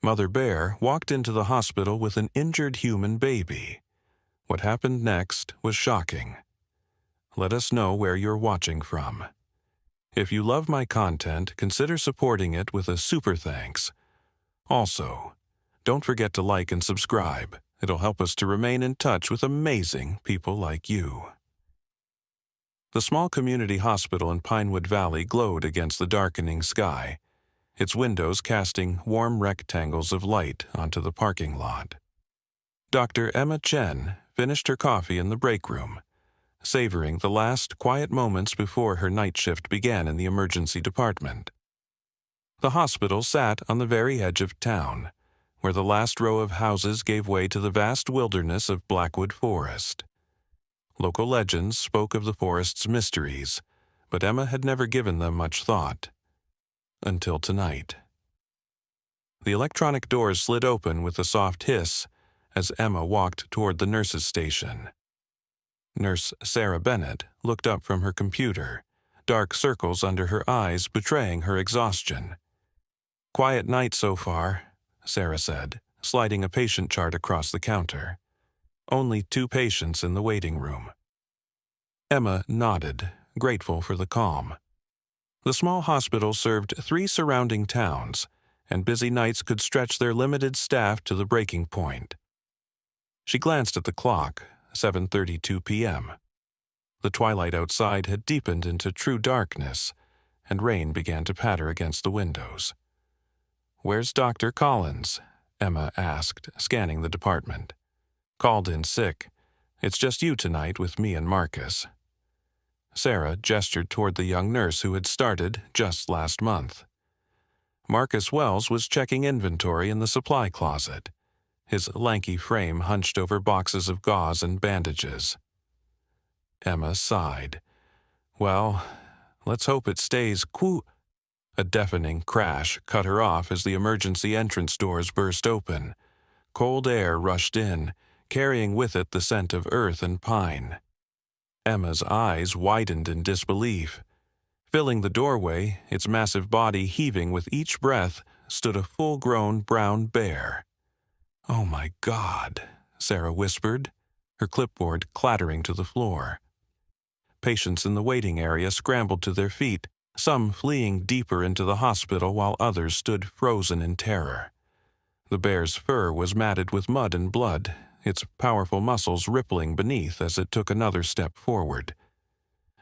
Mother Bear walked into the hospital with an injured human baby. What happened next was shocking. Let us know where you're watching from. If you love my content, consider supporting it with a super thanks. Also, don't forget to like and subscribe. It'll help us to remain in touch with amazing people like you. The small community hospital in Pinewood Valley glowed against the darkening sky, its windows casting warm rectangles of light onto the parking lot. Dr. Emma Chen finished her coffee in the break room, savoring the last quiet moments before her night shift began in the emergency department. The hospital sat on the very edge of town, where the last row of houses gave way to the vast wilderness of Blackwood Forest. Local legends spoke of the forest's mysteries, but Emma had never given them much thought. Until tonight. The electronic doors slid open with a soft hiss as Emma walked toward the nurse's station. Nurse Sarah Bennett looked up from her computer, dark circles under her eyes betraying her exhaustion. "Quiet night so far," Sarah said, sliding a patient chart across the counter. "Only 2 patients in the waiting room." Emma nodded, grateful for the calm. The small hospital served 3 surrounding towns, and busy nights could stretch their limited staff to the breaking point. She glanced at the clock, 7:32 p.m. The twilight outside had deepened into true darkness, and rain began to patter against the windows. "Where's Dr. Collins?" Emma asked, scanning the department. "Called in sick. It's just you tonight with me and Marcus." Sarah gestured toward the young nurse who had started just last month. Marcus Wells was checking inventory in the supply closet, his lanky frame hunched over boxes of gauze and bandages. Emma sighed. "Well, let's hope it stays A deafening crash cut her off as the emergency entrance doors burst open. Cold air rushed in, carrying with it the scent of earth and pine. Emma's eyes widened in disbelief. Filling the doorway, its massive body heaving with each breath, stood a full-grown brown bear. "Oh my God," Sarah whispered, her clipboard clattering to the floor. Patients in the waiting area scrambled to their feet, some fleeing deeper into the hospital while others stood frozen in terror. The bear's fur was matted with mud and blood, its powerful muscles rippling beneath as it took another step forward.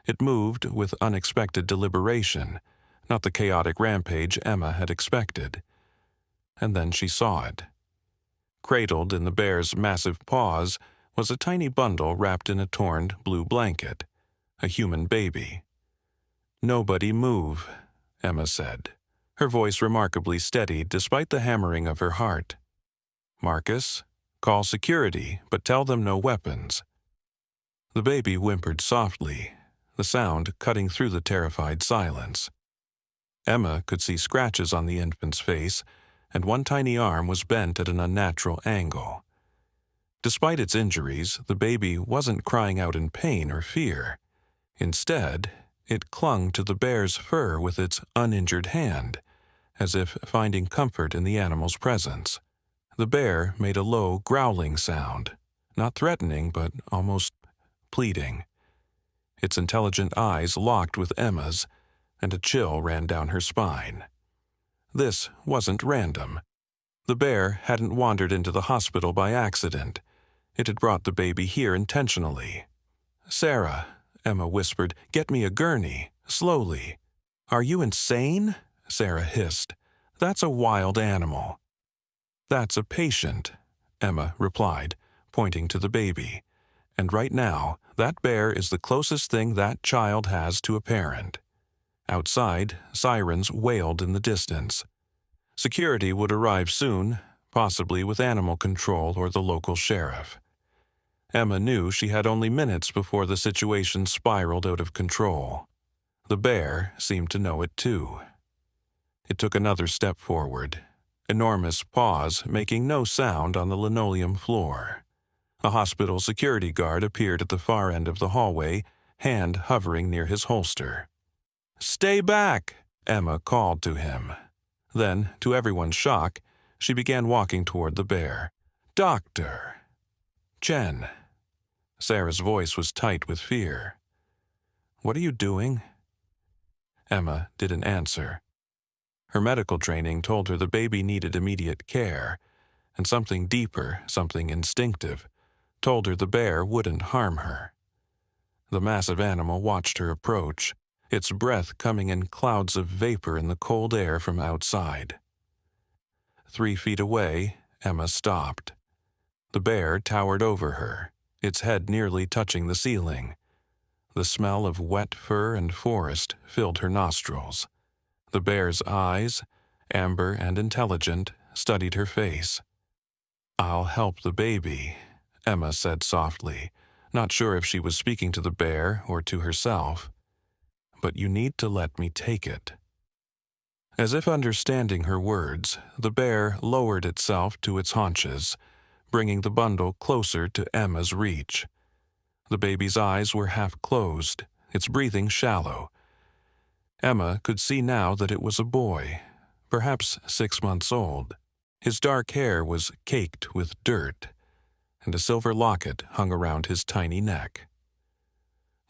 It moved with unexpected deliberation, not the chaotic rampage Emma had expected. And then she saw it. Cradled in the bear's massive paws was a tiny bundle wrapped in a torn blue blanket, a human baby. "Nobody move," Emma said, her voice remarkably steady despite the hammering of her heart. "Marcus, call security, but tell them no weapons." The baby whimpered softly, the sound cutting through the terrified silence. Emma could see scratches on the infant's face, and one tiny arm was bent at an unnatural angle. Despite its injuries, the baby wasn't crying out in pain or fear. Instead, it clung to the bear's fur with its uninjured hand, as if finding comfort in the animal's presence. The bear made a low, growling sound, not threatening but almost pleading. Its intelligent eyes locked with Emma's, and a chill ran down her spine. This wasn't random. The bear hadn't wandered into the hospital by accident. It had brought the baby here intentionally. "Sarah," Emma whispered, "get me a gurney, slowly." "Are you insane?" Sarah hissed. "That's a wild animal." "That's a patient," Emma replied, pointing to the baby. "And right now, that bear is the closest thing that child has to a parent." Outside, sirens wailed in the distance. Security would arrive soon, possibly with animal control or the local sheriff. Emma knew she had only minutes before the situation spiraled out of control. The bear seemed to know it too. It took another step forward, enormous paws making no sound on the linoleum floor. A hospital security guard appeared at the far end of the hallway, hand hovering near his holster. "Stay back!" Emma called to him. Then, to everyone's shock, She began walking toward the bear. "Doctor!" "Chen." Sarah's voice was tight with fear. "What are you doing?" Emma didn't answer. Her medical training told her the baby needed immediate care, and something deeper, something instinctive, told her the bear wouldn't harm her. The massive animal watched her approach, its breath coming in clouds of vapor in the cold air from outside. 3 feet away, Emma stopped. The bear towered over her, its head nearly touching the ceiling. The smell of wet fur and forest filled her nostrils. The bear's eyes, amber and intelligent, studied her face. "I'll help the baby," Emma said softly, not sure if she was speaking to the bear or to herself. "But you need to let me take it." As if understanding her words, the bear lowered itself to its haunches, bringing the bundle closer to Emma's reach. The baby's eyes were half closed, its breathing shallow. Emma could see now that it was a boy, perhaps 6 months old. His dark hair was caked with dirt, and a silver locket hung around his tiny neck.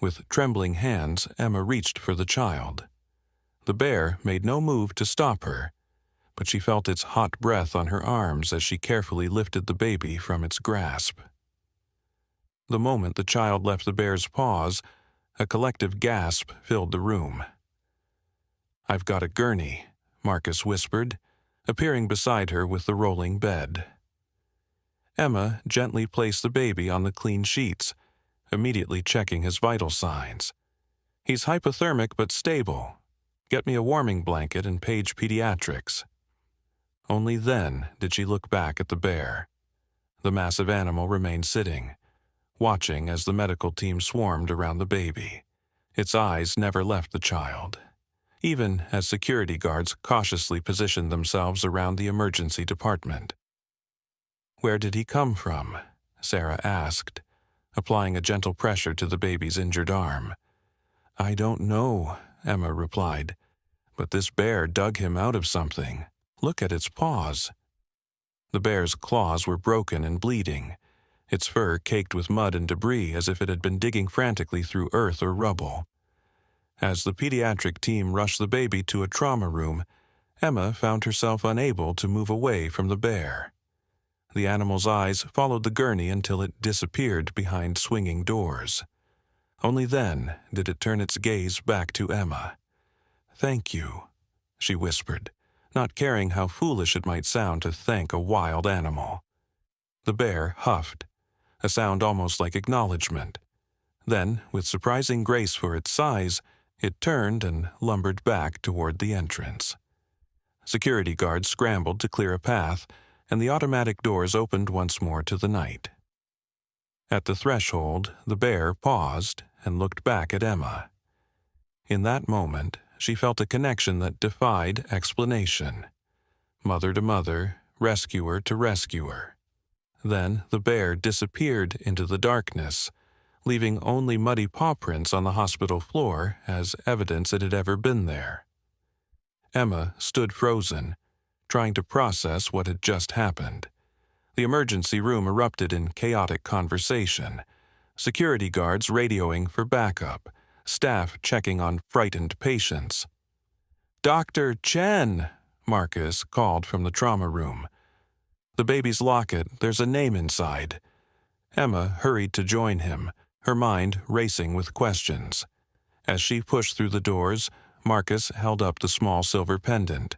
With trembling hands, Emma reached for the child. The bear made no move to stop her, but she felt its hot breath on her arms as she carefully lifted the baby from its grasp. The moment the child left the bear's paws, a collective gasp filled the room. "I've got a gurney," Marcus whispered, appearing beside her with the rolling bed. Emma gently placed the baby on the clean sheets, immediately checking his vital signs. "He's hypothermic but stable. Get me a warming blanket and page pediatrics." Only then did she look back at the bear. The massive animal remained sitting, watching as the medical team swarmed around the baby. Its eyes never left the child, even as security guards cautiously positioned themselves around the emergency department. "Where did he come from?" Sarah asked, applying a gentle pressure to the baby's injured arm. "I don't know," Emma replied, "but this bear dug him out of something. Look at its paws." The bear's claws were broken and bleeding, its fur caked with mud and debris as if it had been digging frantically through earth or rubble. As the pediatric team rushed the baby to a trauma room, Emma found herself unable to move away from the bear. The animal's eyes followed the gurney until it disappeared behind swinging doors. Only then did it turn its gaze back to Emma. "Thank you," she whispered, not caring how foolish it might sound to thank a wild animal. The bear huffed, a sound almost like acknowledgement. Then, with surprising grace for its size, it turned and lumbered back toward the entrance. Security guards scrambled to clear a path, and the automatic doors opened once more to the night. At the threshold, the bear paused and looked back at Emma. In that moment, she felt a connection that defied explanation. Mother to mother, rescuer to rescuer. Then the bear disappeared into the darkness, leaving only muddy paw prints on the hospital floor as evidence it had ever been there. Emma stood frozen, trying to process what had just happened. The emergency room erupted in chaotic conversation, security guards radioing for backup, staff checking on frightened patients. "Dr. Chen," Marcus called from the trauma room. "The baby's locket, there's a name inside." Emma hurried to join him, her mind racing with questions. As she pushed through the doors, Marcus held up the small silver pendant.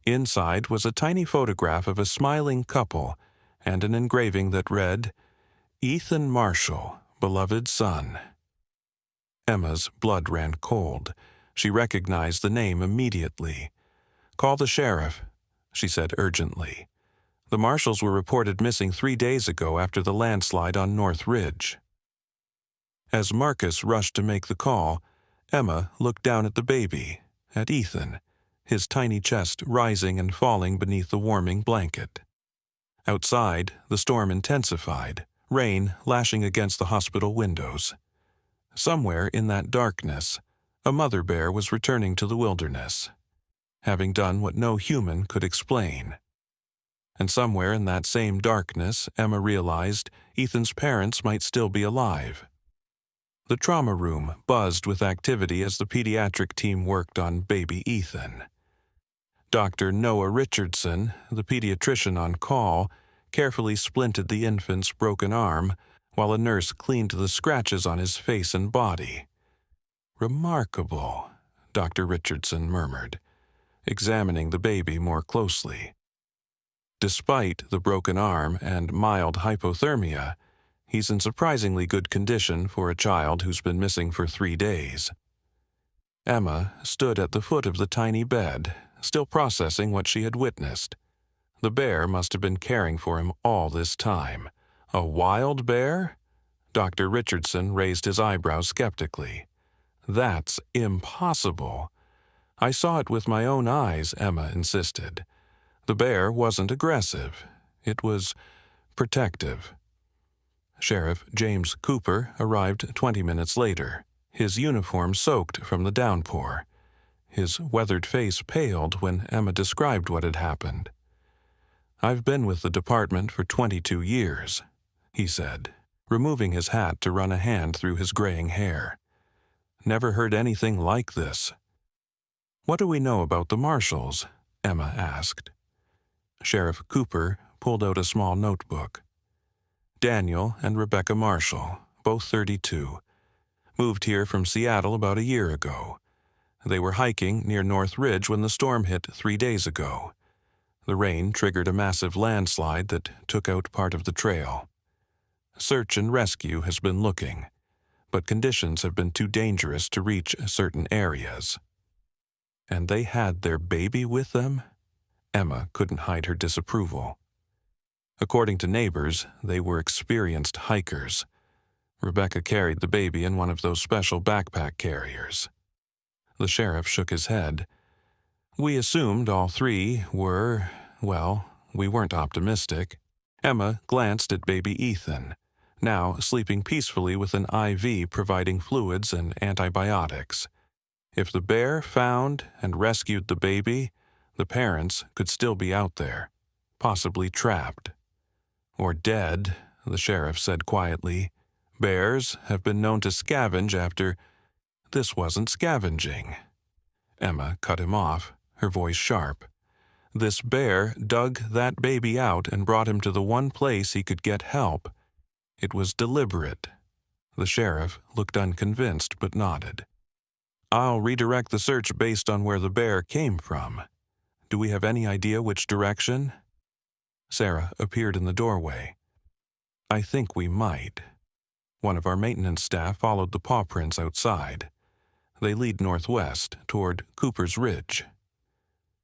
Inside was a tiny photograph of a smiling couple and an engraving that read, "Ethan Marshall, beloved son." Emma's blood ran cold. She recognized the name immediately. "Call the sheriff," she said urgently. "The Marshalls were reported missing 3 days ago after the landslide on North Ridge." As Marcus rushed to make the call, Emma looked down at the baby, at Ethan, his tiny chest rising and falling beneath the warming blanket. Outside, the storm intensified, rain lashing against the hospital windows. Somewhere in that darkness, a mother bear was returning to the wilderness, having done what no human could explain. And somewhere in that same darkness, Emma realized Ethan's parents might still be alive. The trauma room buzzed with activity as the pediatric team worked on baby Ethan. Dr. Noah Richardson, the pediatrician on call, carefully splinted the infant's broken arm while a nurse cleaned the scratches on his face and body. "Remarkable," Dr. Richardson murmured, examining the baby more closely. Despite the broken arm and mild hypothermia, he's in surprisingly good condition for a child who's been missing for 3 days. Emma stood at the foot of the tiny bed, still processing what she had witnessed. The bear must have been caring for him all this time. A wild bear? Dr. Richardson raised his eyebrows skeptically. "That's impossible." "I saw it with my own eyes," Emma insisted. "The bear wasn't aggressive. It was protective." Sheriff James Cooper arrived 20 minutes later, his uniform soaked from the downpour. His weathered face paled when Emma described what had happened. "I've been with the department for 22 years, he said, removing his hat to run a hand through his graying hair. "Never heard anything like this." "What do we know about the Marshalls?" Emma asked. Sheriff Cooper pulled out a small notebook. "Daniel and Rebecca Marshall, both 32, moved here from Seattle about a year ago. They were hiking near North Ridge when the storm hit 3 days ago. The rain triggered a massive landslide that took out part of the trail. Search and rescue has been looking, but conditions have been too dangerous to reach certain areas." "And they had their baby with them?" Emma couldn't hide her disapproval. "According to neighbors, they were experienced hikers. Rebecca carried the baby in one of those special backpack carriers." The sheriff shook his head. "We assumed all 3 were, well, we weren't optimistic." Emma glanced at baby Ethan, now sleeping peacefully with an IV providing fluids and antibiotics. If the bear found and rescued the baby, the parents could still be out there, possibly trapped. "Or dead," the sheriff said quietly. "Bears have been known to scavenge after—" "This wasn't scavenging." Emma cut him off, her voice sharp. "This bear dug that baby out and brought him to the one place he could get help. It was deliberate." The sheriff looked unconvinced but nodded. "I'll redirect the search based on where the bear came from. Do we have any idea which direction?" Sarah appeared in the doorway. "I think we might." One of our maintenance staff followed the paw prints outside. They lead northwest toward Cooper's Ridge.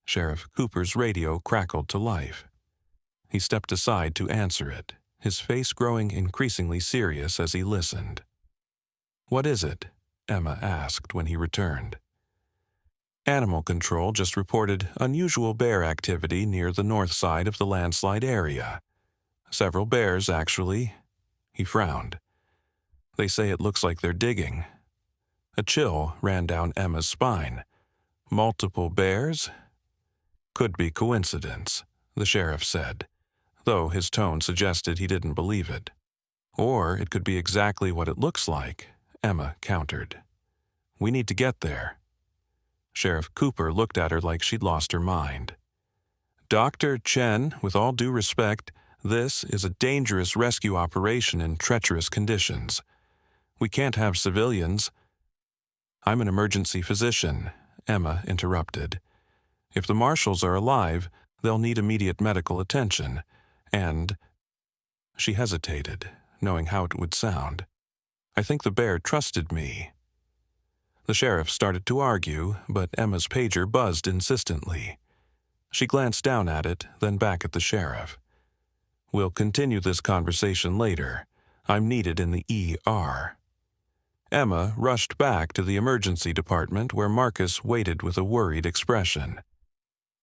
Sheriff Cooper's radio crackled to life. He stepped aside to answer it, his face growing increasingly serious as he listened. "What is it?" Emma asked when he returned. "Animal Control just reported unusual bear activity near the north side of the landslide area. Several bears, actually." He frowned. "They say it looks like they're digging." A chill ran down Emma's spine. "Multiple bears?" "Could be coincidence," the sheriff said, though his tone suggested he didn't believe it. "Or it could be exactly what it looks like," Emma countered. "We need to get there." Sheriff Cooper looked at her like she'd lost her mind. "Dr. Chen, with all due respect, this is a dangerous rescue operation in treacherous conditions. We can't have civilians—" "I'm an emergency physician," Emma interrupted. "If the Marshalls are alive, they'll need immediate medical attention, and—" She hesitated, knowing how it would sound. "I think the bear trusted me." The sheriff started to argue, but Emma's pager buzzed insistently. She glanced down at it, then back at the sheriff. "We'll continue this conversation later. I'm needed in the ER." Emma rushed back to the emergency department where Marcus waited with a worried expression.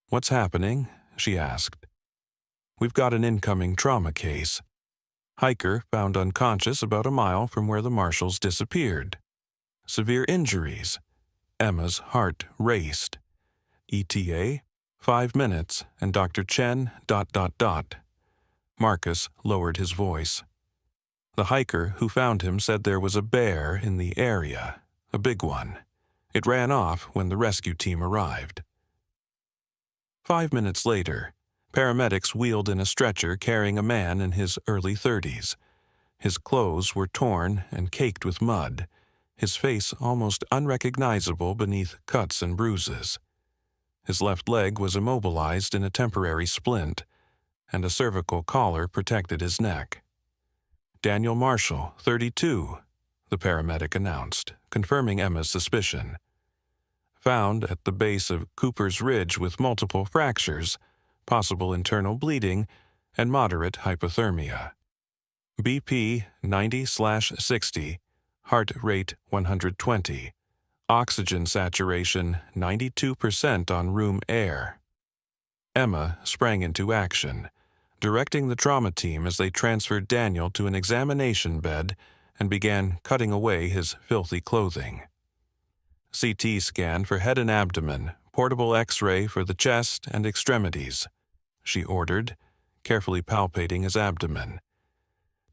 "What's happening?" she asked. "We've got an incoming trauma case. Hiker found unconscious about a mile from where the Marshalls disappeared. Severe injuries." Emma's heart raced. "ETA? 5 minutes, and Dr. Chen ... Marcus lowered his voice. The hiker who found him said there was a bear in the area, a big one. It ran off when the rescue team arrived. 5 minutes later, paramedics wheeled in a stretcher carrying a man in his early 30s. His clothes were torn and caked with mud, his face almost unrecognizable beneath cuts and bruises. His left leg was immobilized in a temporary splint, and a cervical collar protected his neck. Daniel Marshall, 32, the paramedic announced, confirming Emma's suspicion. Found at the base of Cooper's Ridge with multiple fractures, possible internal bleeding, and moderate hypothermia. BP 90/60, heart rate 120, oxygen saturation 92% on room air. Emma sprang into action, directing the trauma team as they transferred Daniel to an examination bed and began cutting away his filthy clothing. CT scan for head and abdomen, portable X-ray for the chest and extremities, she ordered, carefully palpating his abdomen.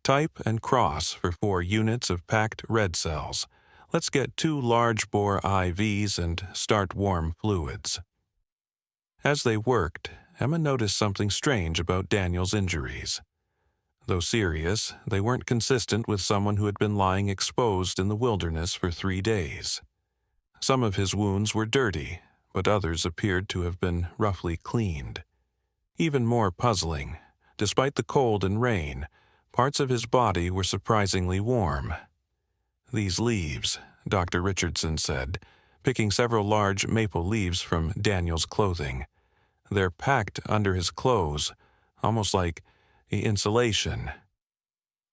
Type and cross for 4 units of packed red cells. Let's get 2 large-bore IVs and start warm fluids. As they worked, Emma noticed something strange about Daniel's injuries. Though serious, they weren't consistent with someone who had been lying exposed in the wilderness for 3 days. Some of his wounds were dirty, but others appeared to have been roughly cleaned. Even more puzzling, despite the cold and rain, parts of his body were surprisingly warm. "These leaves," Dr. Richardson said, picking several large maple leaves from Daniel's clothing. "They're packed under his clothes, almost like insulation."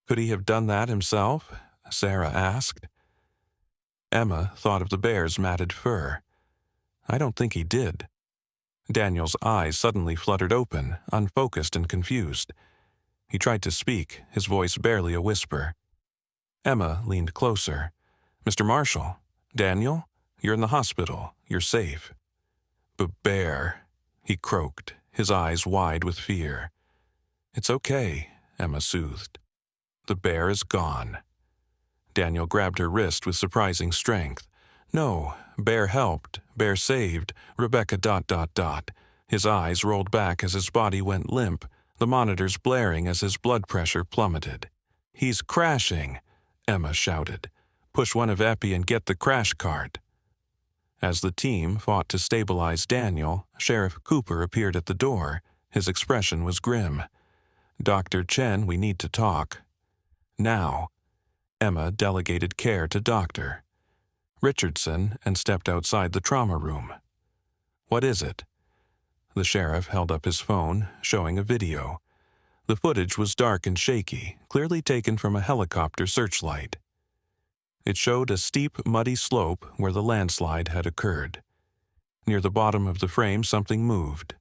"Could he have done that himself?" Sarah asked. Emma thought of the bear's matted fur. "I don't think he did." Daniel's eyes suddenly fluttered open, unfocused and confused. He tried to speak, his voice barely a whisper. Emma leaned closer. "Mr. Marshall, Daniel, you're in the hospital. You're safe." "Bear," he croaked, his eyes wide with fear. "It's okay," Emma soothed. "The bear is gone." Daniel grabbed her wrist with surprising strength. "No, Bear helped, Bear saved, Rebecca ... His eyes rolled back as his body went limp, the monitors blaring as his blood pressure plummeted. "He's crashing," Emma shouted. "Push one of Epi and get the crash cart." As the team fought to stabilize Daniel, Sheriff Cooper appeared at the door. His expression was grim. "Dr. Chen, we need to talk." "Now." Emma delegated care to Dr. Richardson and stepped outside the trauma room. "What is it?" The sheriff held up his phone, showing a video. The footage was dark and shaky, clearly taken from a helicopter searchlight. It showed a steep, muddy slope where the landslide had occurred. Near the bottom of the frame, something moved.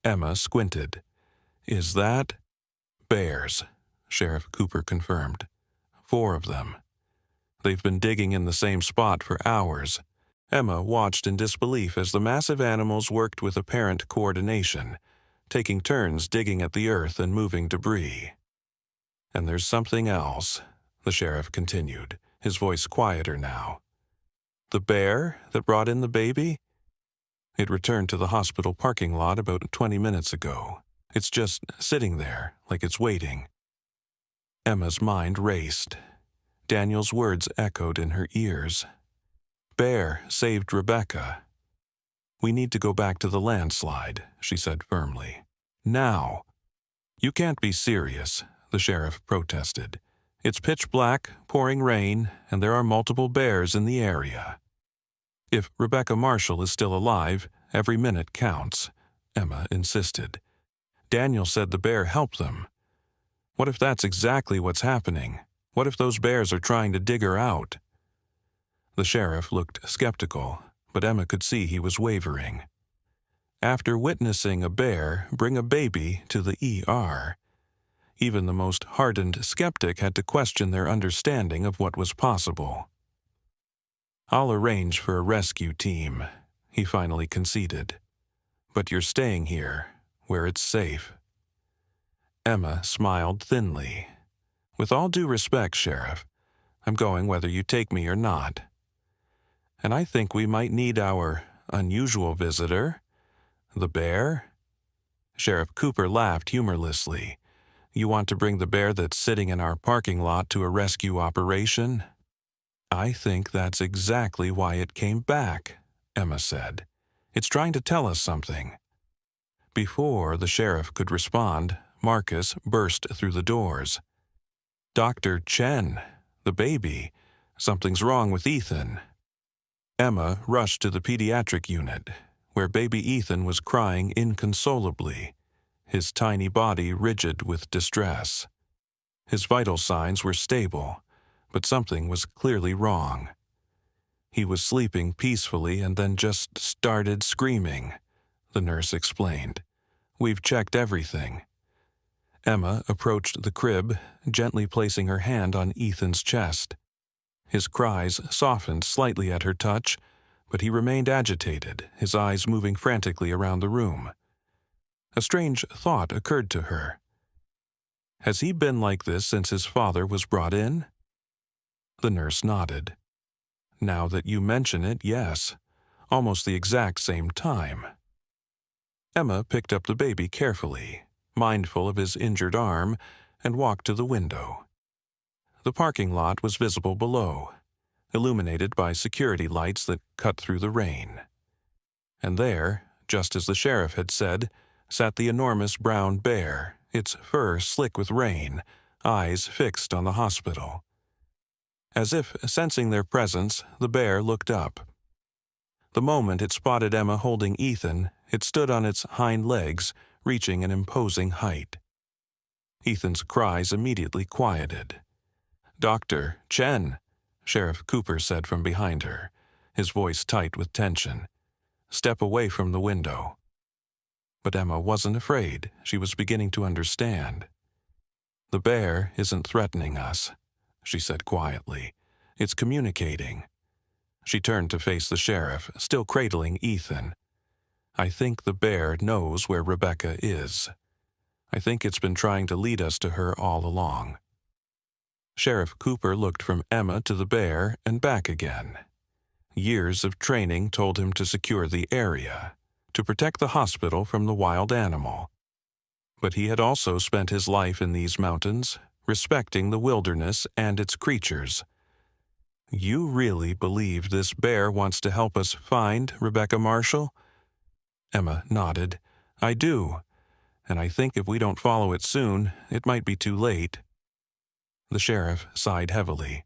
Emma squinted. "Is that—" "Bears," Sheriff Cooper confirmed. 4 of them. They've been digging in the same spot for hours. Emma watched in disbelief as the massive animals worked with apparent coordination, taking turns digging at the earth and moving debris. "And there's something else," the sheriff continued, his voice quieter now. "The bear that brought in the baby? It returned to the hospital parking lot about 20 minutes ago. It's just sitting there, like it's waiting." Emma's mind raced. Daniel's words echoed in her ears. "Bear saved Rebecca." "We need to go back to the landslide," she said firmly. "Now." "You can't be serious," the sheriff protested. "It's pitch black, pouring rain, and there are multiple bears in the area." "If Rebecca Marshall is still alive, every minute counts," Emma insisted. "Daniel said the bear helped them. What if that's exactly what's happening? What if those bears are trying to dig her out?" The sheriff looked skeptical, but Emma could see he was wavering. After witnessing a bear bring a baby to the ER, even the most hardened skeptic had to question their understanding of what was possible. "I'll arrange for a rescue team," he finally conceded. But you're staying here, where it's safe. Emma smiled thinly. With all due respect, Sheriff, I'm going whether you take me or not. And I think we might need our unusual visitor, the bear. Sheriff Cooper laughed humorlessly. You want to bring the bear that's sitting in our parking lot to a rescue operation? I think that's exactly why it came back, Emma said. It's trying to tell us something. Before the sheriff could respond, Marcus burst through the doors. Dr. Chen, the baby. Something's wrong with Ethan. Emma rushed to the pediatric unit, where baby Ethan was crying inconsolably, his tiny body rigid with distress. His vital signs were stable, but something was clearly wrong. He was sleeping peacefully and then just started screaming, the nurse explained. We've checked everything. Emma approached the crib, gently placing her hand on Ethan's chest. His cries softened slightly at her touch, but he remained agitated, his eyes moving frantically around the room. A strange thought occurred to her. Has he been like this since his father was brought in? The nurse nodded. Now that you mention it, yes. Almost the exact same time. Emma picked up the baby carefully, mindful of his injured arm, and walked to the window. The parking lot was visible below, illuminated by security lights that cut through the rain. And there, just as the sheriff had said, sat the enormous brown bear, its fur slick with rain, eyes fixed on the hospital. As if sensing their presence, the bear looked up. The moment it spotted Emma holding Ethan, it stood on its hind legs, reaching an imposing height. Ethan's cries immediately quieted. Dr. Chen, Sheriff Cooper said from behind her, his voice tight with tension. Step away from the window. But Emma wasn't afraid. She was beginning to understand. The bear isn't threatening us, she said quietly. It's communicating. She turned to face the sheriff, still cradling Ethan. I think the bear knows where Rebecca is. I think it's been trying to lead us to her all along. Sheriff Cooper looked from Emma to the bear and back again. Years of training told him to secure the area, to protect the hospital from the wild animal. But he had also spent his life in these mountains, respecting the wilderness and its creatures. You really believe this bear wants to help us find Rebecca Marshall? Emma nodded. I do, and I think if we don't follow it soon, it might be too late. The sheriff sighed heavily.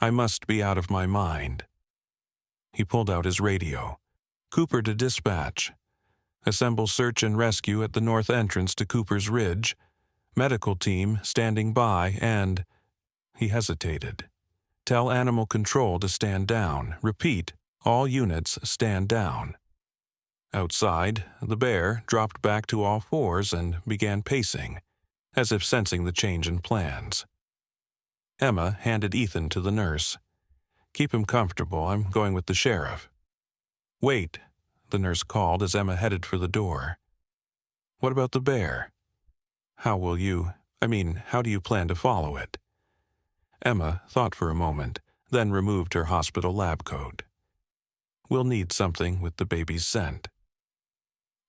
I must be out of my mind. He pulled out his radio. Cooper to dispatch. Assemble search and rescue at the north entrance to Cooper's Ridge. Medical team standing by and... He hesitated. Tell animal control to stand down. Repeat, all units stand down. Outside, the bear dropped back to all fours and began pacing, as if sensing the change in plans. Emma handed Ethan to the nurse. Keep him comfortable. I'm going with the sheriff. Wait, the nurse called as Emma headed for the door. What about the bear? How do you plan to follow it? Emma thought for a moment, then removed her hospital lab coat. We'll need something with the baby's scent.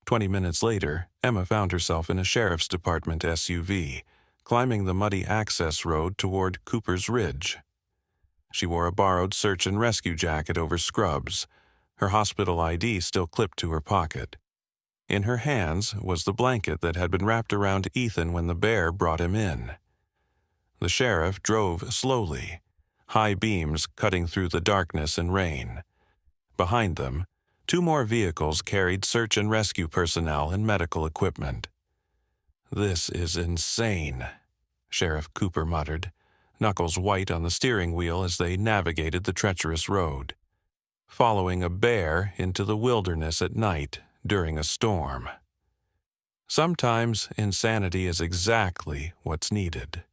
20 minutes later, Emma found herself in a sheriff's department SUV, climbing the muddy access road toward Cooper's Ridge. She wore a borrowed search and rescue jacket over scrubs, her hospital ID still clipped to her pocket. In her hands was the blanket that had been wrapped around Ethan when the bear brought him in. The sheriff drove slowly, high beams cutting through the darkness and rain. Behind them, 2 more vehicles carried search and rescue personnel and medical equipment. This is insane, Sheriff Cooper muttered, knuckles white on the steering wheel as they navigated the treacherous road. Following a bear into the wilderness at night during a storm. Sometimes insanity is exactly what's needed,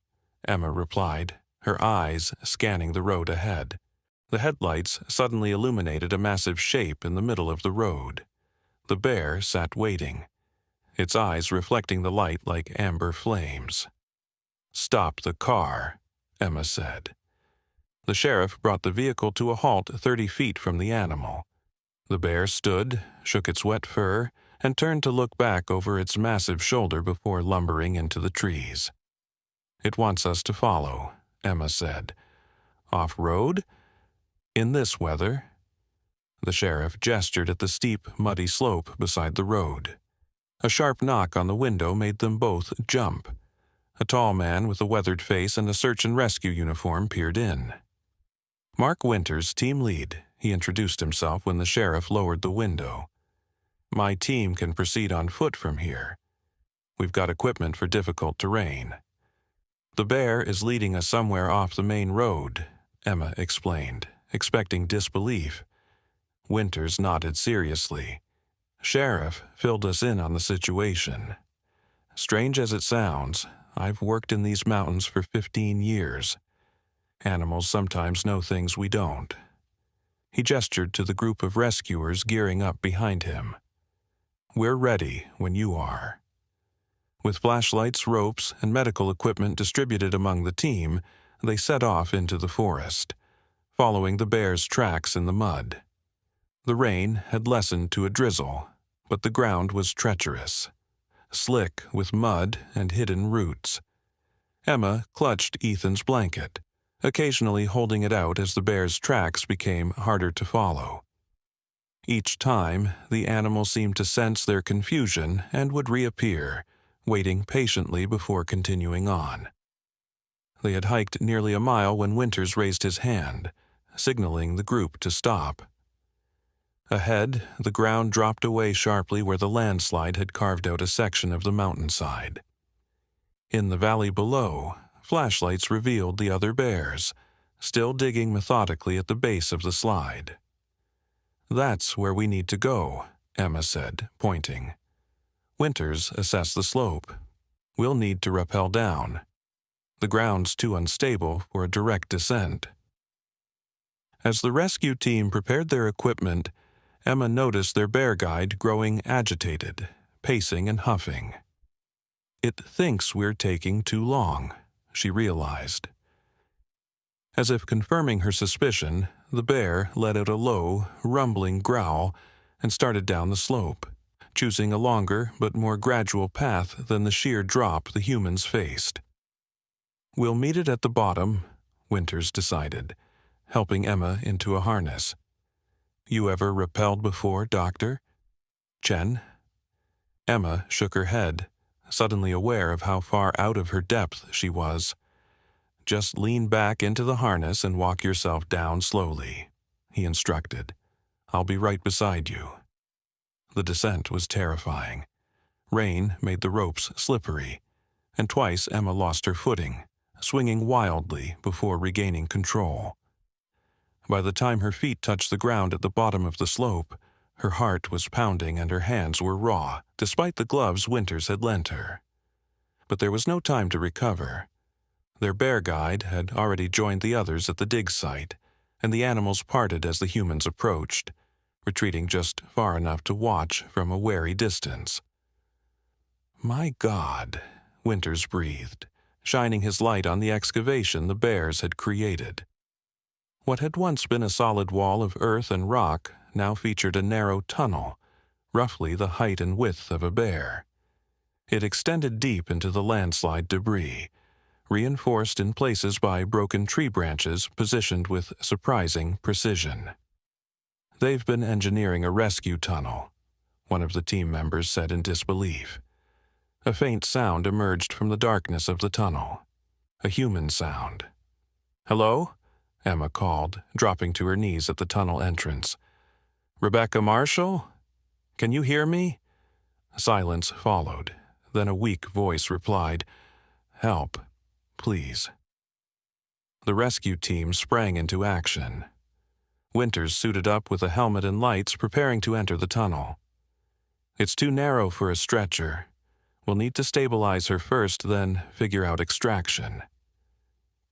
Emma replied, her eyes scanning the road ahead. The headlights suddenly illuminated a massive shape in the middle of the road. The bear sat waiting, its eyes reflecting the light like amber flames. "Stop the car," Emma said. The sheriff brought the vehicle to a halt 30 feet from the animal. The bear stood, shook its wet fur, and turned to look back over its massive shoulder before lumbering into the trees. "It wants us to follow," Emma said. "Off-road? In this weather?" The sheriff gestured at the steep, muddy slope beside the road. A sharp knock on the window made them both jump. A tall man with a weathered face and a search and rescue uniform peered in. "Mark Winters, team lead," he introduced himself when the sheriff lowered the window. "My team can proceed on foot from here. We've got equipment for difficult terrain." "The bear is leading us somewhere off the main road," Emma explained, expecting disbelief. Winters nodded seriously. "Sheriff filled us in on the situation. Strange as it sounds, I've worked in these mountains for 15 years. Animals sometimes know things we don't." He gestured to the group of rescuers gearing up behind him. "We're ready when you are." With flashlights, ropes, and medical equipment distributed among the team, they set off into the forest, following the bear's tracks in the mud. The rain had lessened to a drizzle, but the ground was treacherous, slick with mud and hidden roots. Emma clutched Ethan's blanket, occasionally holding it out as the bear's tracks became harder to follow. Each time, the animal seemed to sense their confusion and would reappear, waiting patiently before continuing on. They had hiked nearly a mile when Winters raised his hand, signaling the group to stop. Ahead, the ground dropped away sharply where the landslide had carved out a section of the mountainside. In the valley below, flashlights revealed the other bears, still digging methodically at the base of the slide. "That's where we need to go," Emma said, pointing. Winters assessed the slope. "We'll need to rappel down. The ground's too unstable for a direct descent." As the rescue team prepared their equipment, Emma noticed their bear guide growing agitated, pacing and huffing. "It thinks we're taking too long," she realized. As if confirming her suspicion, the bear let out a low, rumbling growl and started down the slope, choosing a longer but more gradual path than the sheer drop the humans faced. "We'll meet it at the bottom," Winters decided, helping Emma into a harness. "You ever rappelled before, Doctor?" "Chen?" Emma shook her head, suddenly aware of how far out of her depth she was. "Just lean back into the harness and walk yourself down slowly," he instructed. "I'll be right beside you." The descent was terrifying. Rain made the ropes slippery, and twice Emma lost her footing, swinging wildly before regaining control. By the time her feet touched the ground at the bottom of the slope, her heart was pounding and her hands were raw, despite the gloves Winters had lent her. But there was no time to recover. Their bear guide had already joined the others at the dig site, and the animals parted as the humans approached, retreating just far enough to watch from a wary distance. "My God," Winters breathed, shining his light on the excavation the bears had created. What had once been a solid wall of earth and rock now featured a narrow tunnel, roughly the height and width of a bear. It extended deep into the landslide debris, reinforced in places by broken tree branches positioned with surprising precision. "They've been engineering a rescue tunnel," one of the team members said in disbelief. A faint sound emerged from the darkness of the tunnel. A human sound. "Hello?" Emma called, dropping to her knees at the tunnel entrance. "Rebecca Marshall? Can you hear me?" Silence followed. Then a weak voice replied, "Help, please." The rescue team sprang into action. Winters suited up with a helmet and lights, preparing to enter the tunnel. "It's too narrow for a stretcher. We'll need to stabilize her first, then figure out extraction."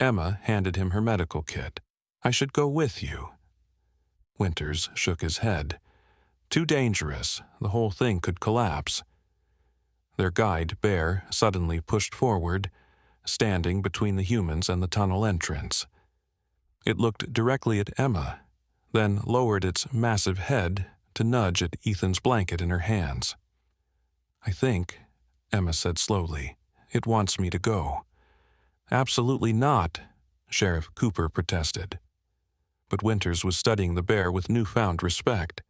Emma handed him her medical kit. "I should go with you." Winters shook his head. Too dangerous. The whole thing could collapse. Their guide, Bear, suddenly pushed forward, standing between the humans and the tunnel entrance. It looked directly at Emma, then lowered its massive head to nudge at Ethan's blanket in her hands. "I think," Emma said slowly, "it wants me to go." "Absolutely not," Sheriff Cooper protested. But Winters was studying the bear with newfound respect.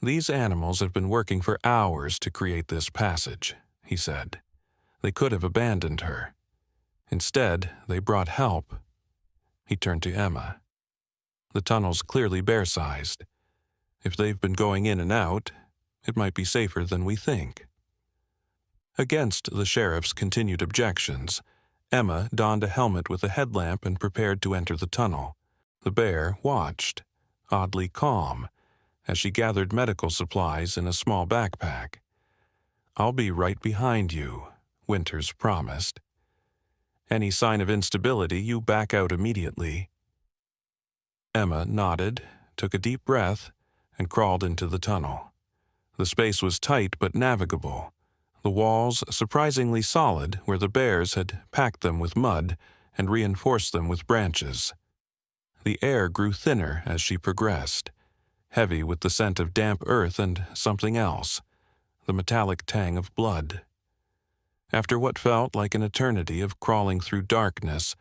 "These animals have been working for hours to create this passage," he said. "They could have abandoned her. Instead, they brought help." He turned to Emma. "The tunnel's clearly bear-sized. If they've been going in and out, it might be safer than we think." Against the sheriff's continued objections, Emma donned a helmet with a headlamp and prepared to enter the tunnel. The bear watched, oddly calm, as she gathered medical supplies in a small backpack. "I'll be right behind you," Winters promised. "Any sign of instability, you back out immediately." Emma nodded, took a deep breath, and crawled into the tunnel. The space was tight but navigable, the walls surprisingly solid where the bears had packed them with mud and reinforced them with branches. The air grew thinner as she progressed, heavy with the scent of damp earth and something else, the metallic tang of blood. After what felt like an eternity of crawling through darkness,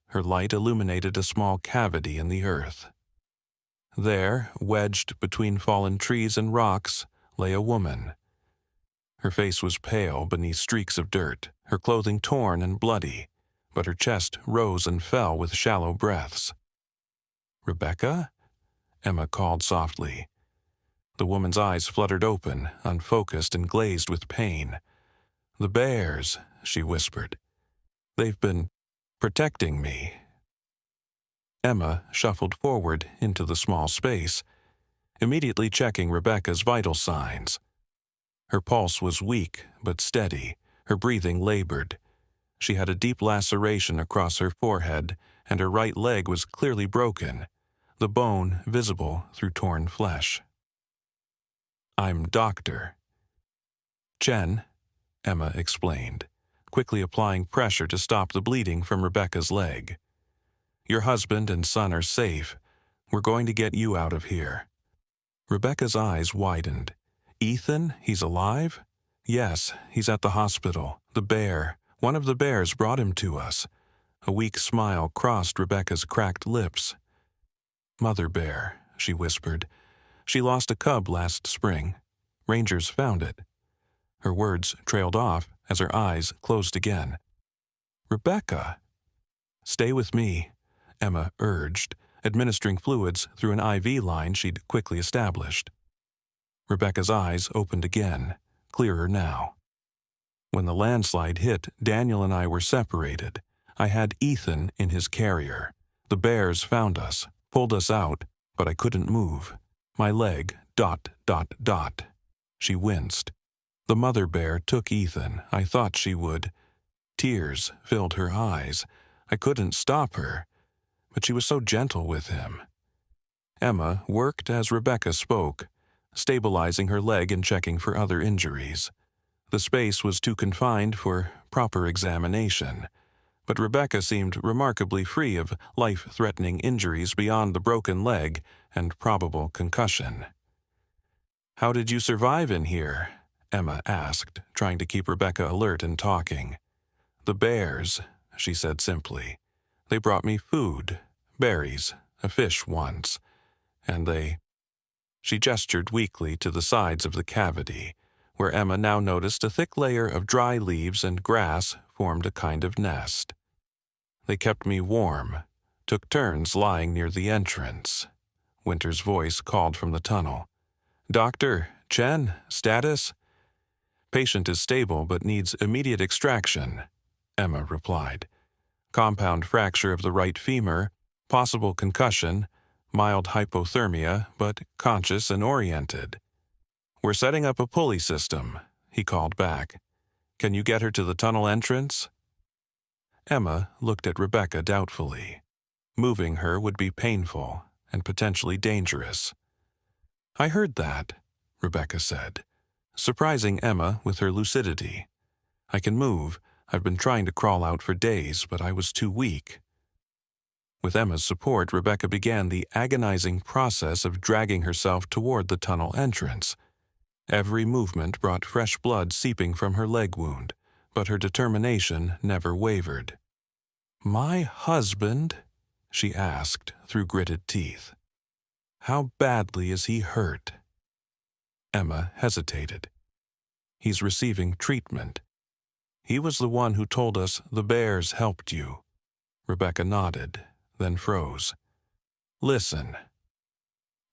her light illuminated a small cavity in the earth. There, wedged between fallen trees and rocks, lay a woman. Her face was pale beneath streaks of dirt, her clothing torn and bloody, but her chest rose and fell with shallow breaths. "Rebecca?" Emma called softly. The woman's eyes fluttered open, unfocused and glazed with pain. "The bears," she whispered. "They've been protecting me." Emma shuffled forward into the small space, immediately checking Rebecca's vital signs. Her pulse was weak but steady, her breathing labored. She had a deep laceration across her forehead, and her right leg was clearly broken, the bone visible through torn flesh. "I'm Doctor Chen," Emma explained, quickly applying pressure to stop the bleeding from Rebecca's leg. "Your husband and son are safe. We're going to get you out of here." Rebecca's eyes widened. "Ethan? He's alive?" "Yes, he's at the hospital. The bear. One of the bears brought him to us." A weak smile crossed Rebecca's cracked lips. "Mother bear," she whispered. "She lost a cub last spring. Rangers found it." Her words trailed off as her eyes closed again. "Rebecca!" "Stay with me," Emma urged, administering fluids through an IV line she'd quickly established. Rebecca's eyes opened again, clearer now. "When the landslide hit, Daniel and I were separated. I had Ethan in his carrier. The bears found us, pulled us out, but I couldn't move. My leg, ... She winced. "The mother bear took Ethan. I thought she would." Tears filled her eyes. "I couldn't stop her, but she was so gentle with him." Emma worked as Rebecca spoke, stabilizing her leg and checking for other injuries. The space was too confined for proper examination, but Rebecca seemed remarkably free of life-threatening injuries beyond the broken leg and probable concussion. "How did you survive in here?" Emma asked, trying to keep Rebecca alert and talking. "The bears," she said simply. "They brought me food, berries, a fish once, and they—" She gestured weakly to the sides of the cavity, where Emma now noticed a thick layer of dry leaves and grass formed a kind of nest. "They kept me warm, took turns lying near the entrance." Winter's voice called from the tunnel. "Dr. Chen, status?" "Patient is stable but needs immediate extraction," Emma replied. "Compound fracture of the right femur, possible concussion, mild hypothermia, but conscious and oriented." "We're setting up a pulley system," he called back. "Can you get her to the tunnel entrance?" Emma looked at Rebecca doubtfully. Moving her would be painful and potentially dangerous. "I heard that," Rebecca said, surprising Emma with her lucidity. I can move. I've been trying to crawl out for days, but I was too weak. With Emma's support, Rebecca began the agonizing process of dragging herself toward the tunnel entrance. Every movement brought fresh blood seeping from her leg wound, but her determination never wavered. "My husband?" she asked through gritted teeth. "How badly is he hurt?" Emma hesitated. "He's receiving treatment. He was the one who told us the bears helped you." Rebecca nodded, then froze. "Listen."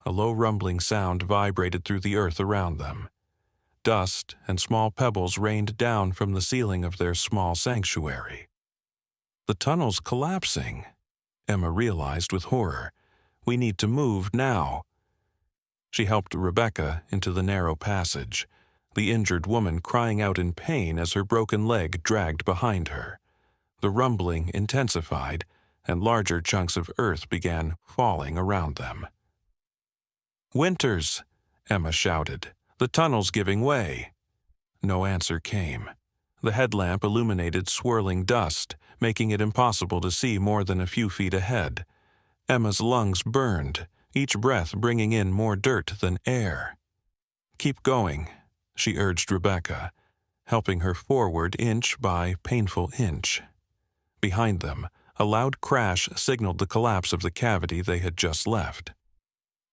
A low rumbling sound vibrated through the earth around them. Dust and small pebbles rained down from the ceiling of their small sanctuary. "The tunnel's collapsing," Emma realized with horror. "We need to move now." She helped Rebecca into the narrow passage, the injured woman crying out in pain as her broken leg dragged behind her. The rumbling intensified, and larger chunks of earth began falling around them. "Winters!" Emma shouted. "The tunnel's giving way." No answer came. The headlamp illuminated swirling dust, making it impossible to see more than a few feet ahead. Emma's lungs burned, each breath bringing in more dirt than air. "Keep going," she urged Rebecca, helping her forward inch by painful inch. Behind them, a loud crash signaled the collapse of the cavity they had just left.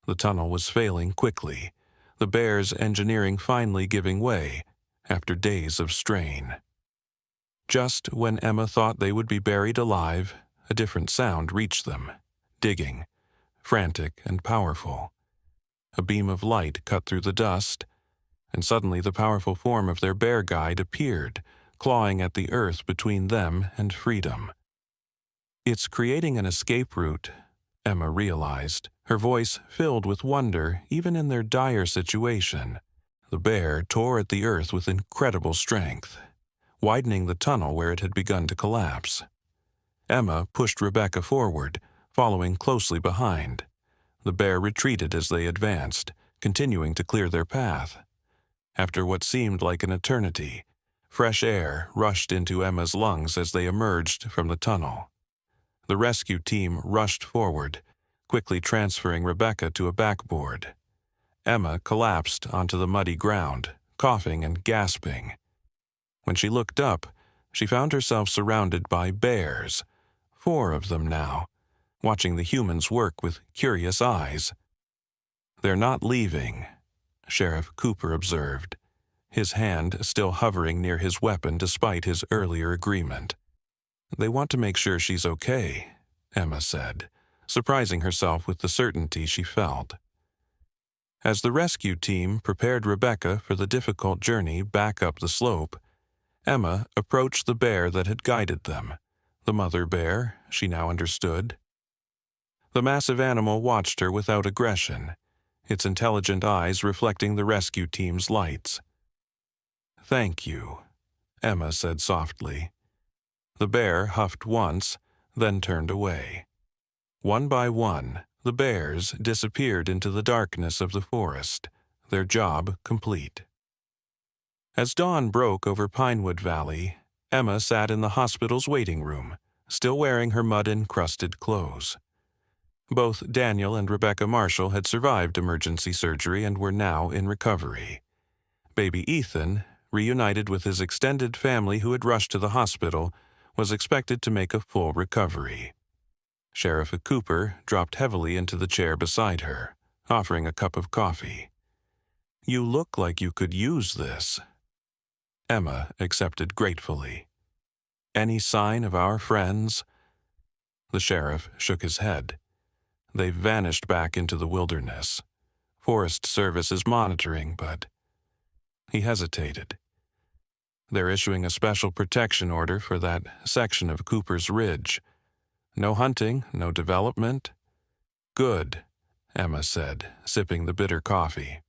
The tunnel was failing quickly, the bears' engineering finally giving way after days of strain. Just when Emma thought they would be buried alive, a different sound reached them, digging, frantic and powerful. A beam of light cut through the dust, and suddenly the powerful form of their bear guide appeared, clawing at the earth between them and freedom. "It's creating an escape route," Emma realized, her voice filled with wonder even in their dire situation. The bear tore at the earth with incredible strength, widening the tunnel where it had begun to collapse. Emma pushed Rebecca forward, following closely behind. The bear retreated as they advanced, continuing to clear their path. After what seemed like an eternity, fresh air rushed into Emma's lungs as they emerged from the tunnel. The rescue team rushed forward, quickly transferring Rebecca to a backboard. Emma collapsed onto the muddy ground, coughing and gasping. When she looked up, she found herself surrounded by bears, 4 of them now, watching the humans work with curious eyes. "They're not leaving," Sheriff Cooper observed, his hand still hovering near his weapon despite his earlier agreement. "They want to make sure she's okay," Emma said, surprising herself with the certainty she felt. As the rescue team prepared Rebecca for the difficult journey back up the slope, Emma approached the bear that had guided them, the mother bear, she now understood. The massive animal watched her without aggression, its intelligent eyes reflecting the rescue team's lights. "Thank you," Emma said softly. The bear huffed once, then turned away. One by one, the bears disappeared into the darkness of the forest, their job complete. As dawn broke over Pinewood Valley, Emma sat in the hospital's waiting room, still wearing her mud-encrusted clothes. Both Daniel and Rebecca Marshall had survived emergency surgery and were now in recovery. Baby Ethan, reunited with his extended family who had rushed to the hospital, was expected to make a full recovery. Sheriff Cooper dropped heavily into the chair beside her, offering a cup of coffee. "You look like you could use this." Emma accepted gratefully. "Any sign of our friends?" The sheriff shook his head. "They've vanished back into the wilderness. Forest Service is monitoring, but—" He hesitated. "They're issuing a special protection order for that section of Cooper's Ridge. No hunting, no development." "Good," Emma said, sipping the bitter coffee.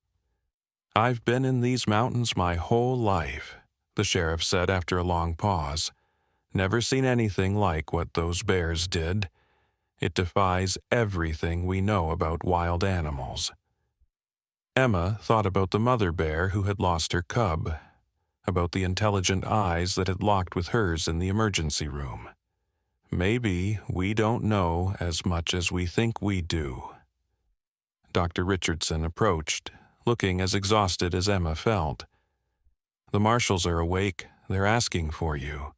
"I've been in these mountains my whole life," the sheriff said after a long pause. "Never seen anything like what those bears did. It defies everything we know about wild animals." Emma thought about the mother bear who had lost her cub, about the intelligent eyes that had locked with hers in the emergency room. Maybe we don't know as much as we think we do. Dr. Richardson approached, looking as exhausted as Emma felt. The marshals are awake. They're asking for you.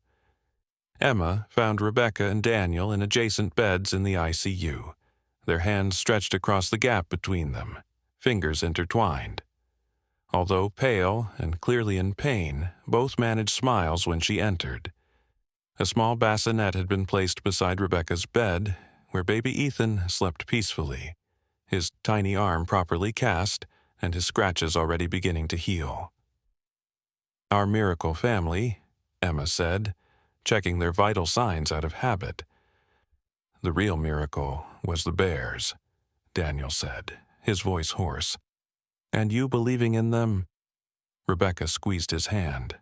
Emma found Rebecca and Daniel in adjacent beds in the ICU, their hands stretched across the gap between them, fingers intertwined. Although pale and clearly in pain, both managed smiles when she entered. A small bassinet had been placed beside Rebecca's bed, where baby Ethan slept peacefully, his tiny arm properly cast and his scratches already beginning to heal. "Our miracle family," Emma said, checking their vital signs out of habit. "The real miracle was the bears," Daniel said, his voice hoarse. "And you believing in them?" Rebecca squeezed his hand.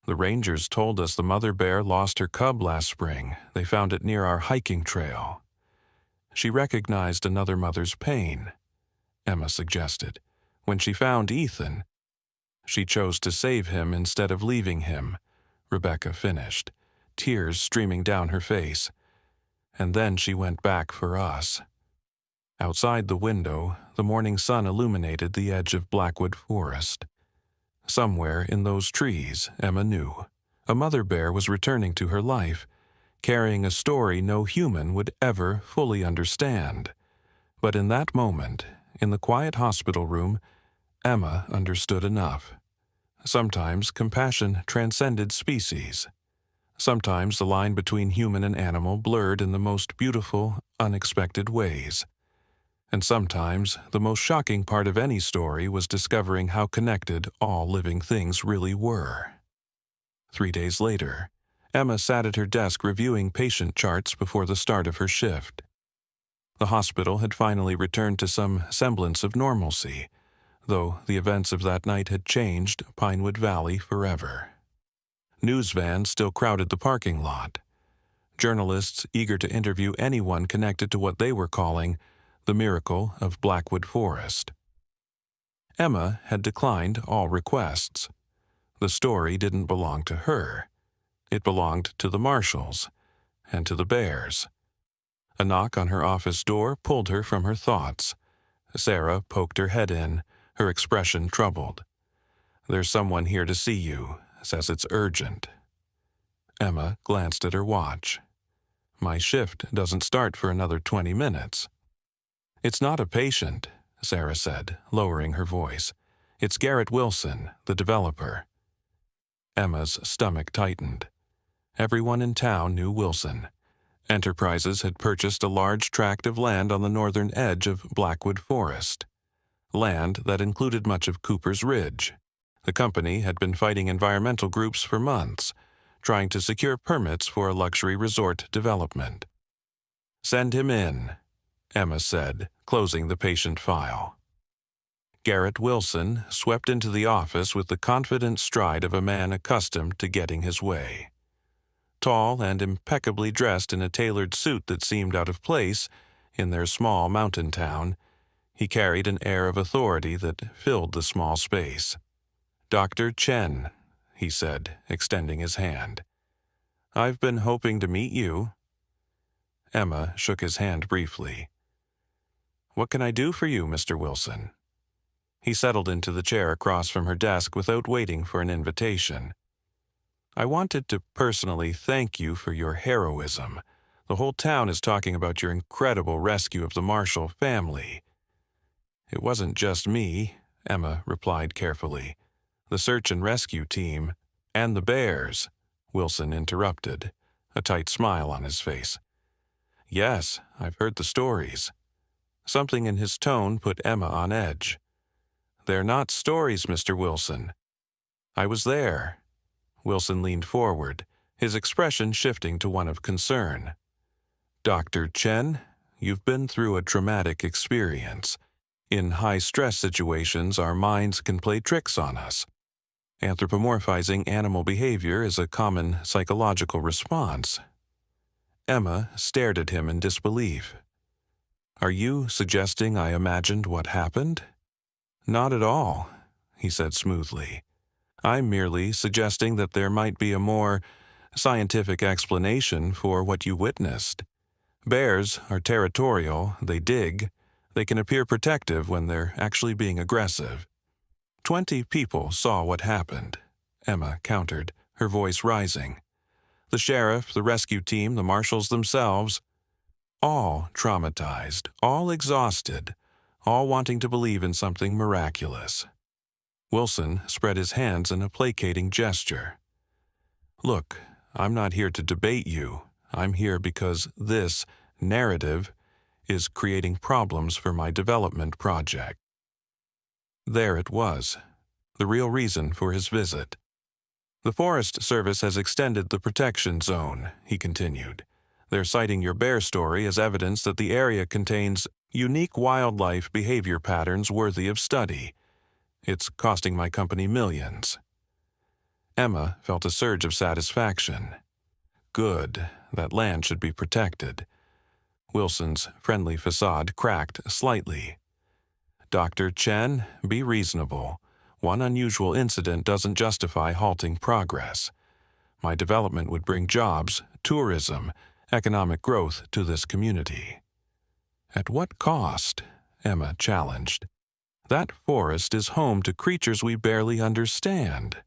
"The rangers told us the mother bear lost her cub last spring. They found it near our hiking trail." She recognized another mother's pain, Emma suggested. When she found Ethan, she chose to save him instead of leaving him, Rebecca finished, tears streaming down her face. And then she went back for us. Outside the window, the morning sun illuminated the edge of Blackwood Forest. Somewhere in those trees, Emma knew, a mother bear was returning to her life, carrying a story no human would ever fully understand. But in that moment, in the quiet hospital room, Emma understood enough. Sometimes compassion transcended species. Sometimes the line between human and animal blurred in the most beautiful, unexpected ways. And sometimes the most shocking part of any story was discovering how connected all living things really were. 3 days later, Emma sat at her desk reviewing patient charts before the start of her shift. The hospital had finally returned to some semblance of normalcy, though the events of that night had changed Pinewood Valley forever. News vans still crowded the parking lot. Journalists eager to interview anyone connected to what they were calling the miracle of Blackwood Forest. Emma had declined all requests. The story didn't belong to her. It belonged to the marshals and to the bears. A knock on her office door pulled her from her thoughts. Sarah poked her head in, her expression troubled. "There's someone here to see you. Says it's urgent." Emma glanced at her watch. "My shift doesn't start for another 20 minutes. "It's not a patient," Sarah said, lowering her voice. "It's Garrett Wilson, the developer." Emma's stomach tightened. Everyone in town knew Wilson. Enterprises had purchased a large tract of land on the northern edge of Blackwood Forest. Land that included much of Cooper's Ridge. The company had been fighting environmental groups for months, trying to secure permits for a luxury resort development. "Send him in," Emma said, closing the patient file. Garrett Wilson swept into the office with the confident stride of a man accustomed to getting his way. Tall and impeccably dressed in a tailored suit that seemed out of place in their small mountain town, he carried an air of authority that filled the small space. "Dr. Chen," he said, extending his hand. "I've been hoping to meet you." Emma shook his hand briefly. "What can I do for you, Mr. Wilson?" He settled into the chair across from her desk without waiting for an invitation. "I wanted to personally thank you for your heroism. The whole town is talking about your incredible rescue of the Marshall family." "It wasn't just me," Emma replied carefully. "The search and rescue team, and the bears," Wilson interrupted, a tight smile on his face. "Yes, I've heard the stories." Something in his tone put Emma on edge. "They're not stories, Mr. Wilson." "I was there." Wilson leaned forward, his expression shifting to one of concern. "Dr. Chen, you've been through a traumatic experience. In high-stress situations, our minds can play tricks on us. Anthropomorphizing animal behavior is a common psychological response." Emma stared at him in disbelief. "Are you suggesting I imagined what happened?" Not at all, he said smoothly. I'm merely suggesting that there might be a more scientific explanation for what you witnessed. Bears are territorial, they dig, they can appear protective when they're actually being aggressive. 20 people saw what happened, Emma countered, her voice rising. The sheriff, the rescue team, the marshals themselves, all traumatized, all exhausted, all wanting to believe in something miraculous. Wilson spread his hands in a placating gesture. Look, I'm not here to debate you. I'm here because this narrative is creating problems for my development project. There it was, the real reason for his visit. The Forest Service has extended the protection zone, he continued. They're citing your bear story as evidence that the area contains unique wildlife behavior patterns worthy of study. It's costing my company millions. Emma felt a surge of satisfaction. Good, that land should be protected. Wilson's friendly facade cracked slightly. Dr. Chen, be reasonable. One unusual incident doesn't justify halting progress. My development would bring jobs, tourism, economic growth to this community. At what cost? Emma challenged. That forest is home to creatures we barely understand.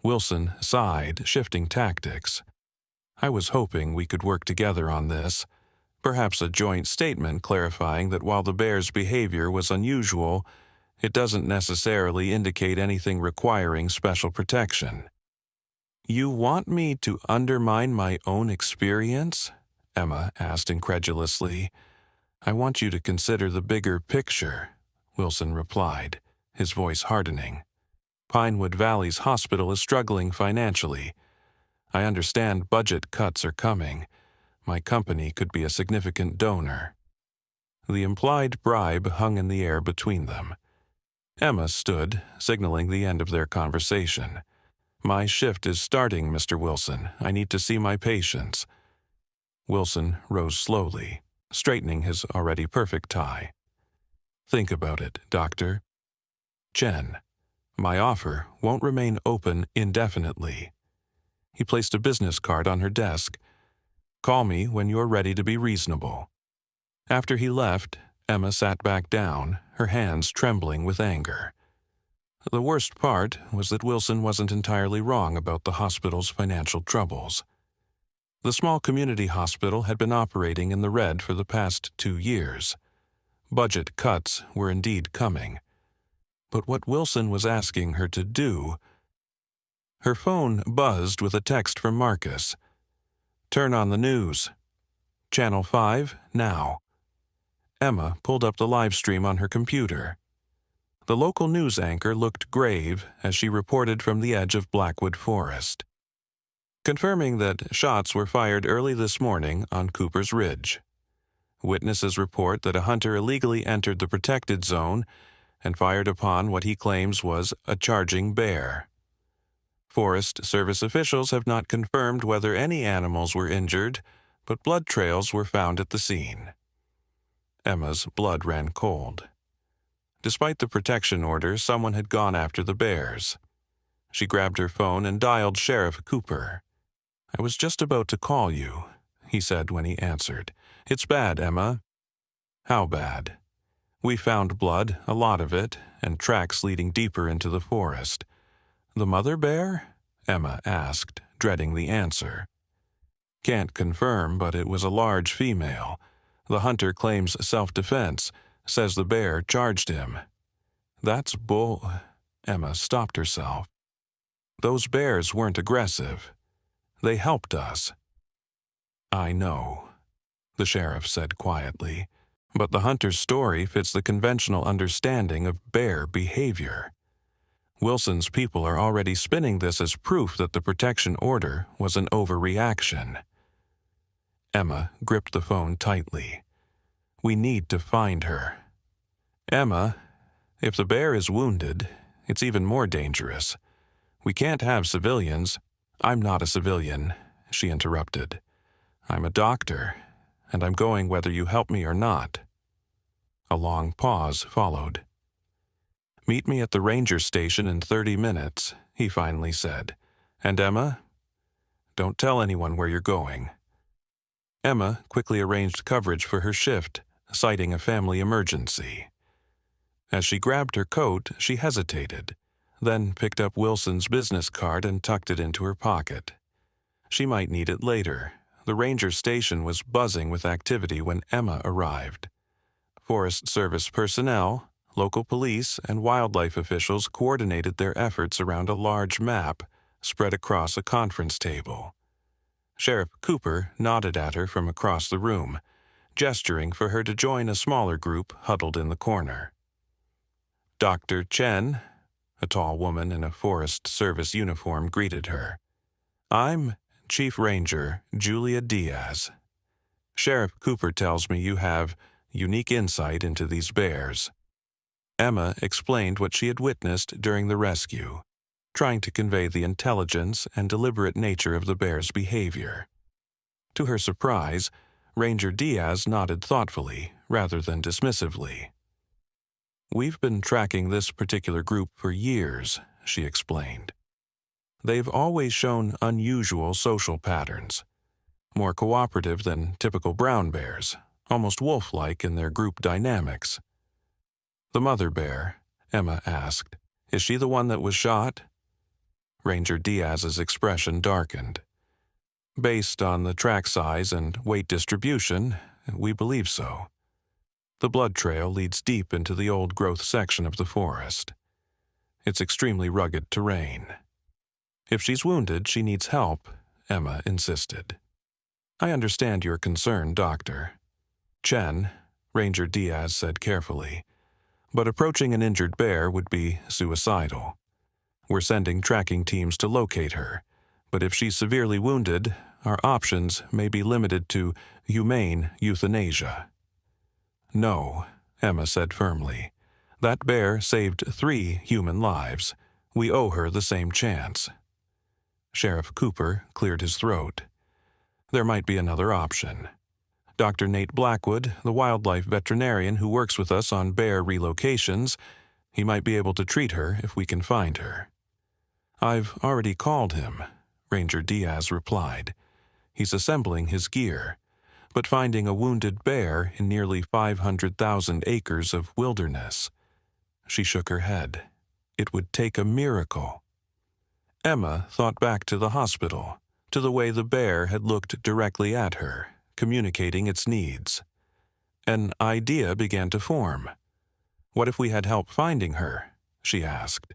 Wilson sighed, shifting tactics. I was hoping we could work together on this. Perhaps a joint statement clarifying that while the bear's behavior was unusual, it doesn't necessarily indicate anything requiring special protection. You want me to undermine my own experience? Emma asked incredulously. I want you to consider the bigger picture, Wilson replied, his voice hardening. Pinewood Valley's hospital is struggling financially. I understand budget cuts are coming. My company could be a significant donor. The implied bribe hung in the air between them. Emma stood, signaling the end of their conversation. My shift is starting, Mr. Wilson. I need to see my patients. Wilson rose slowly, straightening his already perfect tie. Think about it, Doctor. Chen, my offer won't remain open indefinitely. He placed a business card on her desk. Call me when you're ready to be reasonable. After he left, Emma sat back down, her hands trembling with anger. The worst part was that Wilson wasn't entirely wrong about the hospital's financial troubles. The small community hospital had been operating in the red for the past 2 years. Budget cuts were indeed coming. But what Wilson was asking her to do... Her phone buzzed with a text from Marcus. Turn on the news. Channel 5, now. Emma pulled up the live stream on her computer. The local news anchor looked grave as she reported from the edge of Blackwood Forest, confirming that shots were fired early this morning on Cooper's Ridge. Witnesses report that a hunter illegally entered the protected zone and fired upon what he claims was a charging bear. Forest Service officials have not confirmed whether any animals were injured, but blood trails were found at the scene. Emma's blood ran cold. Despite the protection order, someone had gone after the bears. She grabbed her phone and dialed Sheriff Cooper. I was just about to call you, he said when he answered. It's bad, Emma. How bad? We found blood, a lot of it, and tracks leading deeper into the forest. The mother bear? Emma asked, dreading the answer. Can't confirm, but it was a large female. The hunter claims self-defense, says the bear charged him. That's bull... Emma stopped herself. Those bears weren't aggressive. They helped us. I know, the sheriff said quietly, but the hunter's story fits the conventional understanding of bear behavior. Wilson's people are already spinning this as proof that the protection order was an overreaction. Emma gripped the phone tightly. We need to find her. Emma, if the bear is wounded, it's even more dangerous. We can't have civilians. I'm not a civilian, she interrupted. I'm a doctor, and I'm going whether you help me or not. A long pause followed. "Meet me at the ranger station in 30 minutes, he finally said. "And Emma? Don't tell anyone where you're going." Emma quickly arranged coverage for her shift, citing a family emergency. As she grabbed her coat, she hesitated, then picked up Wilson's business card and tucked it into her pocket. She might need it later. The ranger station was buzzing with activity when Emma arrived. Forest Service personnel, local police, and wildlife officials coordinated their efforts around a large map spread across a conference table. Sheriff Cooper nodded at her from across the room, gesturing for her to join a smaller group huddled in the corner. Dr. Chen, a tall woman in a Forest Service uniform, greeted her. "I'm Chief Ranger Julia Diaz. Sheriff Cooper tells me you have unique insight into these bears." Emma explained what she had witnessed during the rescue, trying to convey the intelligence and deliberate nature of the bear's behavior. To her surprise, Ranger Diaz nodded thoughtfully rather than dismissively. "We've been tracking this particular group for years," she explained. "They've always shown unusual social patterns, more cooperative than typical brown bears, almost wolf-like in their group dynamics." "The mother bear," Emma asked, "is she the one that was shot?" Ranger Diaz's expression darkened. "Based on the track size and weight distribution, we believe so. The blood trail leads deep into the old-growth section of the forest. It's extremely rugged terrain. If she's wounded, she needs help," Emma insisted. "I understand your concern, Doctor Chen," Ranger Diaz said carefully, "but approaching an injured bear would be suicidal. We're sending tracking teams to locate her, but if she's severely wounded, our options may be limited to humane euthanasia." "No," Emma said firmly. "That bear saved 3 human lives. We owe her the same chance." Sheriff Cooper cleared his throat. "There might be another option. Dr. Nate Blackwood, the wildlife veterinarian who works with us on bear relocations, he might be able to treat her if we can find her." "I've already called him," Ranger Diaz replied. "He's assembling his gear. But finding a wounded bear in nearly 500,000 acres of wilderness." She shook her head. "It would take a miracle." Emma thought back to the hospital, to the way the bear had looked directly at her, communicating its needs. An idea began to form. "What if we had help finding her?" she asked.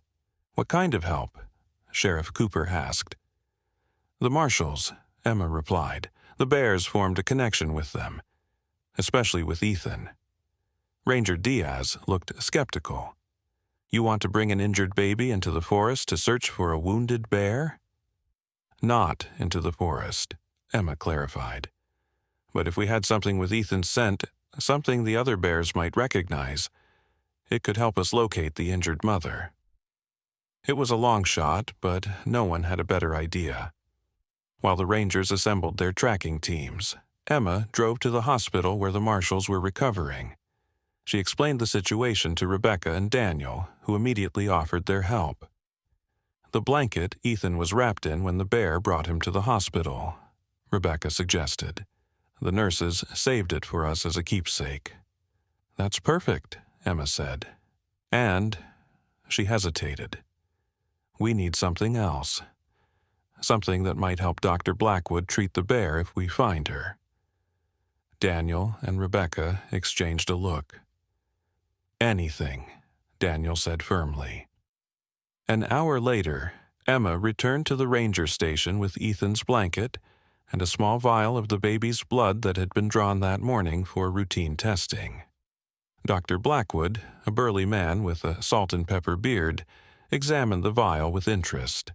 "What kind of help?" Sheriff Cooper asked. "The marshals," Emma replied. "The bears formed a connection with them, especially with Ethan." Ranger Diaz looked skeptical. "You want to bring an injured baby into the forest to search for a wounded bear?" "Not into the forest," Emma clarified. "But if we had something with Ethan's scent, something the other bears might recognize, it could help us locate the injured mother." It was a long shot, but no one had a better idea. While the Rangers assembled their tracking teams, Emma drove to the hospital where the marshals were recovering. She explained the situation to Rebecca and Daniel, who immediately offered their help. "The blanket Ethan was wrapped in when the bear brought him to the hospital," Rebecca suggested. "The nurses saved it for us as a keepsake." "That's perfect," Emma said. "And," she hesitated, "we need something else. Something that might help Dr. Blackwood treat the bear if we find her." Daniel and Rebecca exchanged a look. "Anything," Daniel said firmly. An hour later, Emma returned to the ranger station with Ethan's blanket and a small vial of the baby's blood that had been drawn that morning for routine testing. Dr. Blackwood, a burly man with a salt and pepper beard, examined the vial with interest.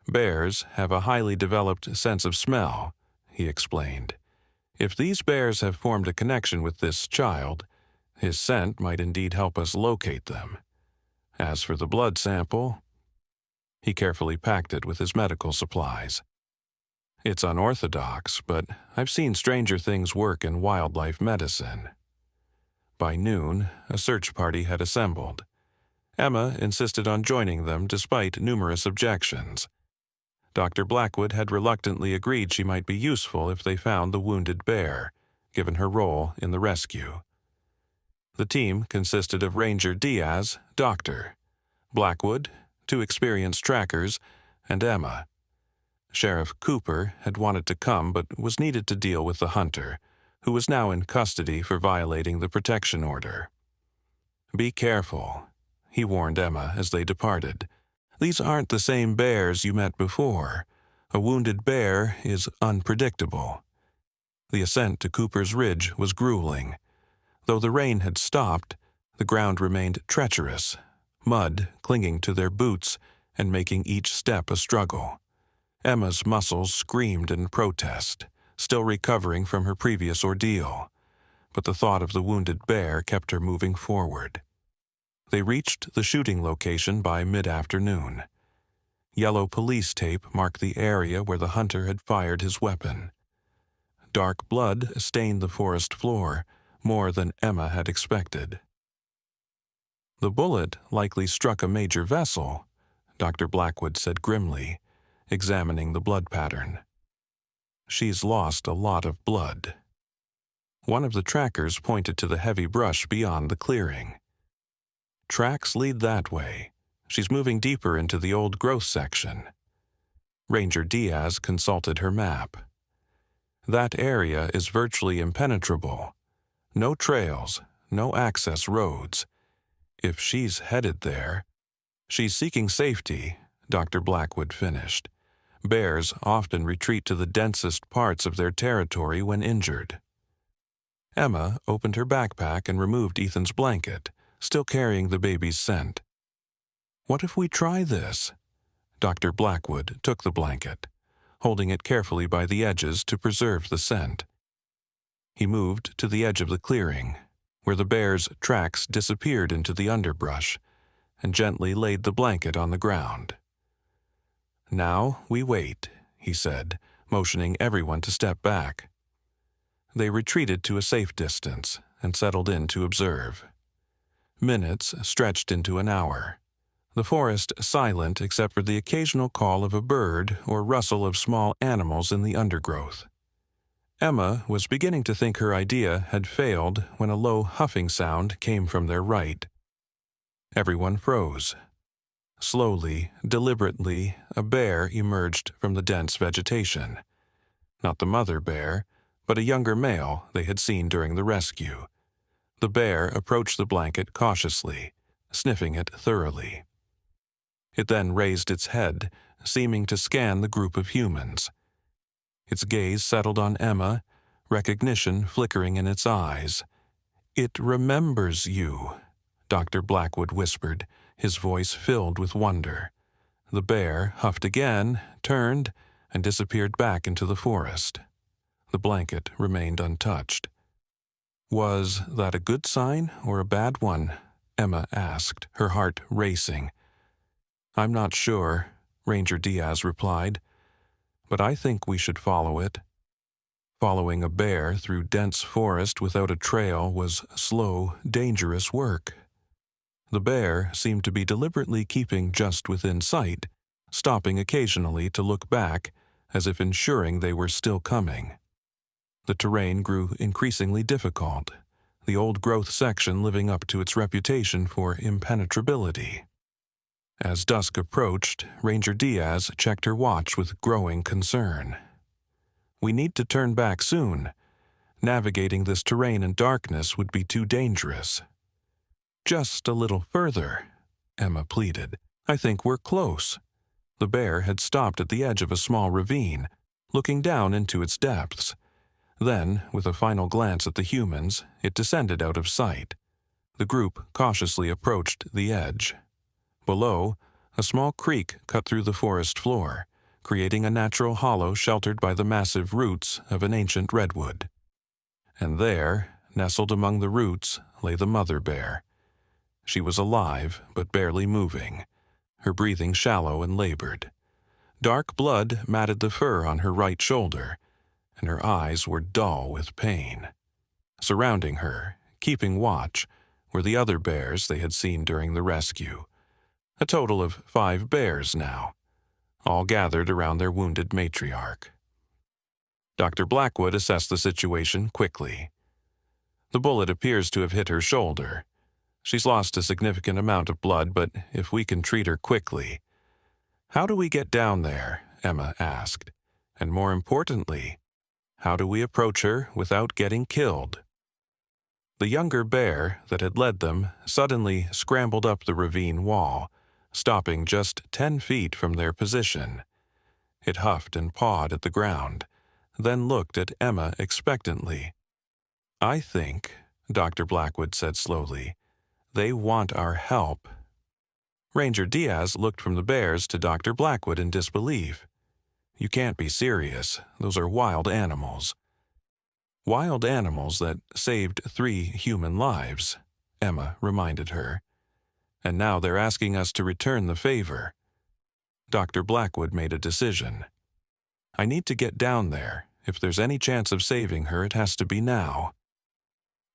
"Bears have a highly developed sense of smell," he explained. "If these bears have formed a connection with this child, his scent might indeed help us locate them. As for the blood sample," he carefully packed it with his medical supplies. "It's unorthodox, but I've seen stranger things work in wildlife medicine." By noon, a search party had assembled. Emma insisted on joining them despite numerous objections. Dr. Blackwood had reluctantly agreed she might be useful if they found the wounded bear, given her role in the rescue. The team consisted of Ranger Diaz, Doctor, Blackwood, 2 experienced trackers, and Emma. Sheriff Cooper had wanted to come but was needed to deal with the hunter, who was now in custody for violating the protection order. "Be careful," he warned Emma as they departed. "These aren't the same bears you met before. A wounded bear is unpredictable." The ascent to Cooper's Ridge was grueling. Though the rain had stopped, the ground remained treacherous, mud clinging to their boots and making each step a struggle. Emma's muscles screamed in protest, still recovering from her previous ordeal, but the thought of the wounded bear kept her moving forward. They reached the shooting location by mid-afternoon. Yellow police tape marked the area where the hunter had fired his weapon. Dark blood stained the forest floor, more than Emma had expected. "The bullet likely struck a major vessel," Dr. Blackwood said grimly, examining the blood pattern. "She's lost a lot of blood." One of the trackers pointed to the heavy brush beyond the clearing. "Tracks lead that way. She's moving deeper into the old growth section." Ranger Diaz consulted her map. "That area is virtually impenetrable. No trails, no access roads. If she's headed there..." "She's seeking safety," Dr. Blackwood finished. "Bears often retreat to the densest parts of their territory when injured." Emma opened her backpack and removed Ethan's blanket, still carrying the baby's scent. "What if we try this?" Dr. Blackwood took the blanket, holding it carefully by the edges to preserve the scent. He moved to the edge of the clearing, where the bear's tracks disappeared into the underbrush, and gently laid the blanket on the ground. "Now we wait," he said, motioning everyone to step back. They retreated to a safe distance and settled in to observe. Minutes stretched into an hour, the forest silent except for the occasional call of a bird or rustle of small animals in the undergrowth. Emma was beginning to think her idea had failed when a low huffing sound came from their right. Everyone froze. Slowly, deliberately, a bear emerged from the dense vegetation. Not the mother bear, but a younger male they had seen during the rescue. The bear approached the blanket cautiously, sniffing it thoroughly. It then raised its head, seeming to scan the group of humans. Its gaze settled on Emma, recognition flickering in its eyes. "It remembers you," Dr. Blackwood whispered, his voice filled with wonder. The bear huffed again, turned, and disappeared back into the forest. The blanket remained untouched. "Was that a good sign or a bad one?" Emma asked, her heart racing. "I'm not sure," Ranger Diaz replied, "but I think we should follow it." Following a bear through dense forest without a trail was slow, dangerous work. The bear seemed to be deliberately keeping just within sight, stopping occasionally to look back, as if ensuring they were still coming. The terrain grew increasingly difficult, the old growth section living up to its reputation for impenetrability. As dusk approached, Ranger Diaz checked her watch with growing concern. "We need to turn back soon. Navigating this terrain in darkness would be too dangerous." "Just a little further," Emma pleaded. "I think we're close." The bear had stopped at the edge of a small ravine, looking down into its depths. Then, with a final glance at the humans, it descended out of sight. The group cautiously approached the edge. Below, a small creek cut through the forest floor, creating a natural hollow sheltered by the massive roots of an ancient redwood. And there, nestled among the roots, lay the mother bear. She was alive, but barely moving, her breathing shallow and labored. Dark blood matted the fur on her right shoulder, and her eyes were dull with pain. Surrounding her, keeping watch, were the other bears they had seen during the rescue. A total of 5 bears now, all gathered around their wounded matriarch. Dr. Blackwood assessed the situation quickly. The bullet appears to have hit her shoulder. She's lost a significant amount of blood, but if we can treat her quickly. How do we get down there? Emma asked. And more importantly, how do we approach her without getting killed? The younger bear that had led them suddenly scrambled up the ravine wall, stopping just 10 feet from their position. It huffed and pawed at the ground, then looked at Emma expectantly. I think, Dr. Blackwood said slowly, they want our help. Ranger Diaz looked from the bears to Dr. Blackwood in disbelief. You can't be serious. Those are wild animals. Wild animals that saved 3 human lives, Emma reminded her. And now they're asking us to return the favor. Dr. Blackwood made a decision. I need to get down there. If there's any chance of saving her, it has to be now.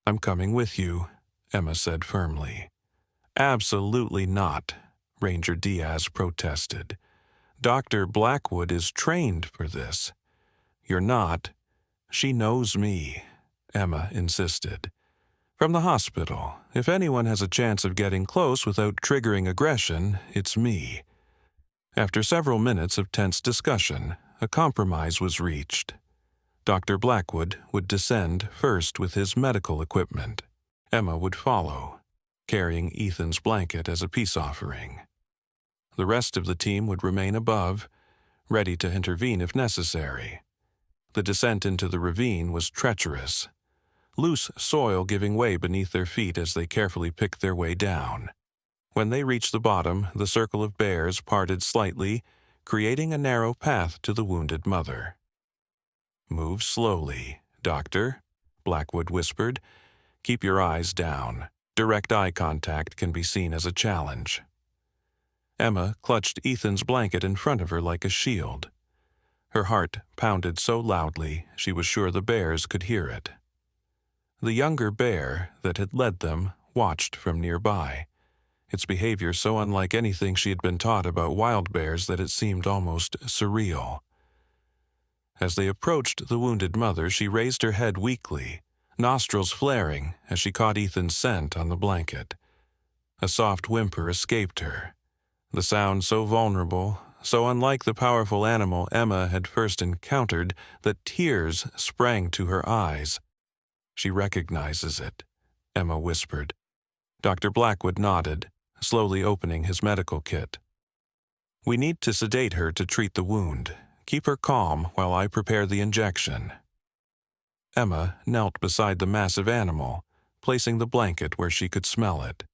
I'm coming with you, Emma said firmly. Absolutely not, Ranger Diaz protested. Dr. Blackwood is trained for this. You're not. She knows me, Emma insisted. From the hospital, if anyone has a chance of getting close without triggering aggression, it's me. After several minutes of tense discussion, a compromise was reached. Dr. Blackwood would descend first with his medical equipment. Emma would follow, carrying Ethan's blanket as a peace offering. The rest of the team would remain above, ready to intervene if necessary. The descent into the ravine was treacherous, loose soil giving way beneath their feet as they carefully picked their way down. When they reached the bottom, the circle of bears parted slightly, creating a narrow path to the wounded mother. Move slowly, Doctor, Blackwood whispered. Keep your eyes down. Direct eye contact can be seen as a challenge. Emma clutched Ethan's blanket in front of her like a shield. Her heart pounded so loudly she was sure the bears could hear it. The younger bear that had led them watched from nearby, its behavior so unlike anything she had been taught about wild bears that it seemed almost surreal. As they approached the wounded mother, she raised her head weakly, nostrils flaring as she caught Ethan's scent on the blanket. A soft whimper escaped her, the sound so vulnerable, so unlike the powerful animal Emma had first encountered that tears sprang to her eyes. She recognizes it, Emma whispered. Dr. Blackwood nodded, slowly opening his medical kit. We need to sedate her to treat the wound. Keep her calm while I prepare the injection. Emma knelt beside the massive animal, placing the blanket where she could smell it.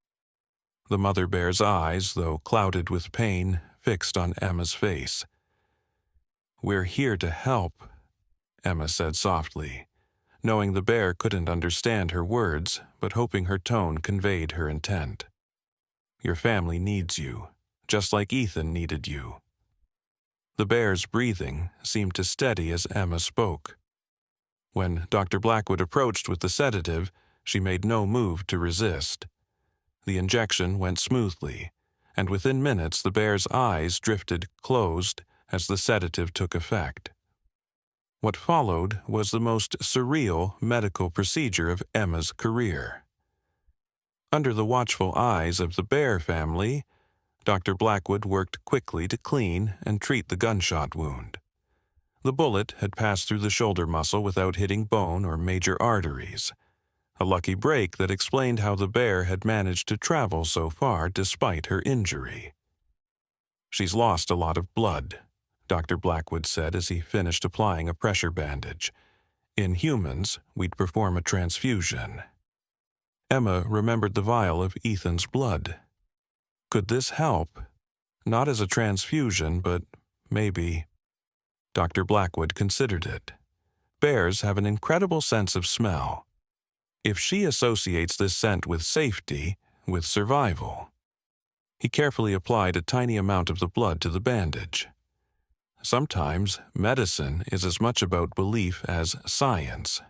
The mother bear's eyes, though clouded with pain, fixed on Emma's face. We're here to help, Emma said softly, knowing the bear couldn't understand her words, but hoping her tone conveyed her intent. Your family needs you, just like Ethan needed you. The bear's breathing seemed to steady as Emma spoke. When Dr. Blackwood approached with the sedative, she made no move to resist. The injection went smoothly, and within minutes the bear's eyes drifted closed as the sedative took effect. What followed was the most surreal medical procedure of Emma's career. Under the watchful eyes of the Bear family, Dr. Blackwood worked quickly to clean and treat the gunshot wound. The bullet had passed through the shoulder muscle without hitting bone or major arteries, a lucky break that explained how the bear had managed to travel so far despite her injury. She's lost a lot of blood, Dr. Blackwood said as he finished applying a pressure bandage. In humans, we'd perform a transfusion. Emma remembered the vial of Ethan's blood. Could this help? Not as a transfusion, but maybe. Dr. Blackwood considered it. Bears have an incredible sense of smell. If she associates this scent with safety, with survival. He carefully applied a tiny amount of the blood to the bandage. Sometimes medicine is as much about belief as science.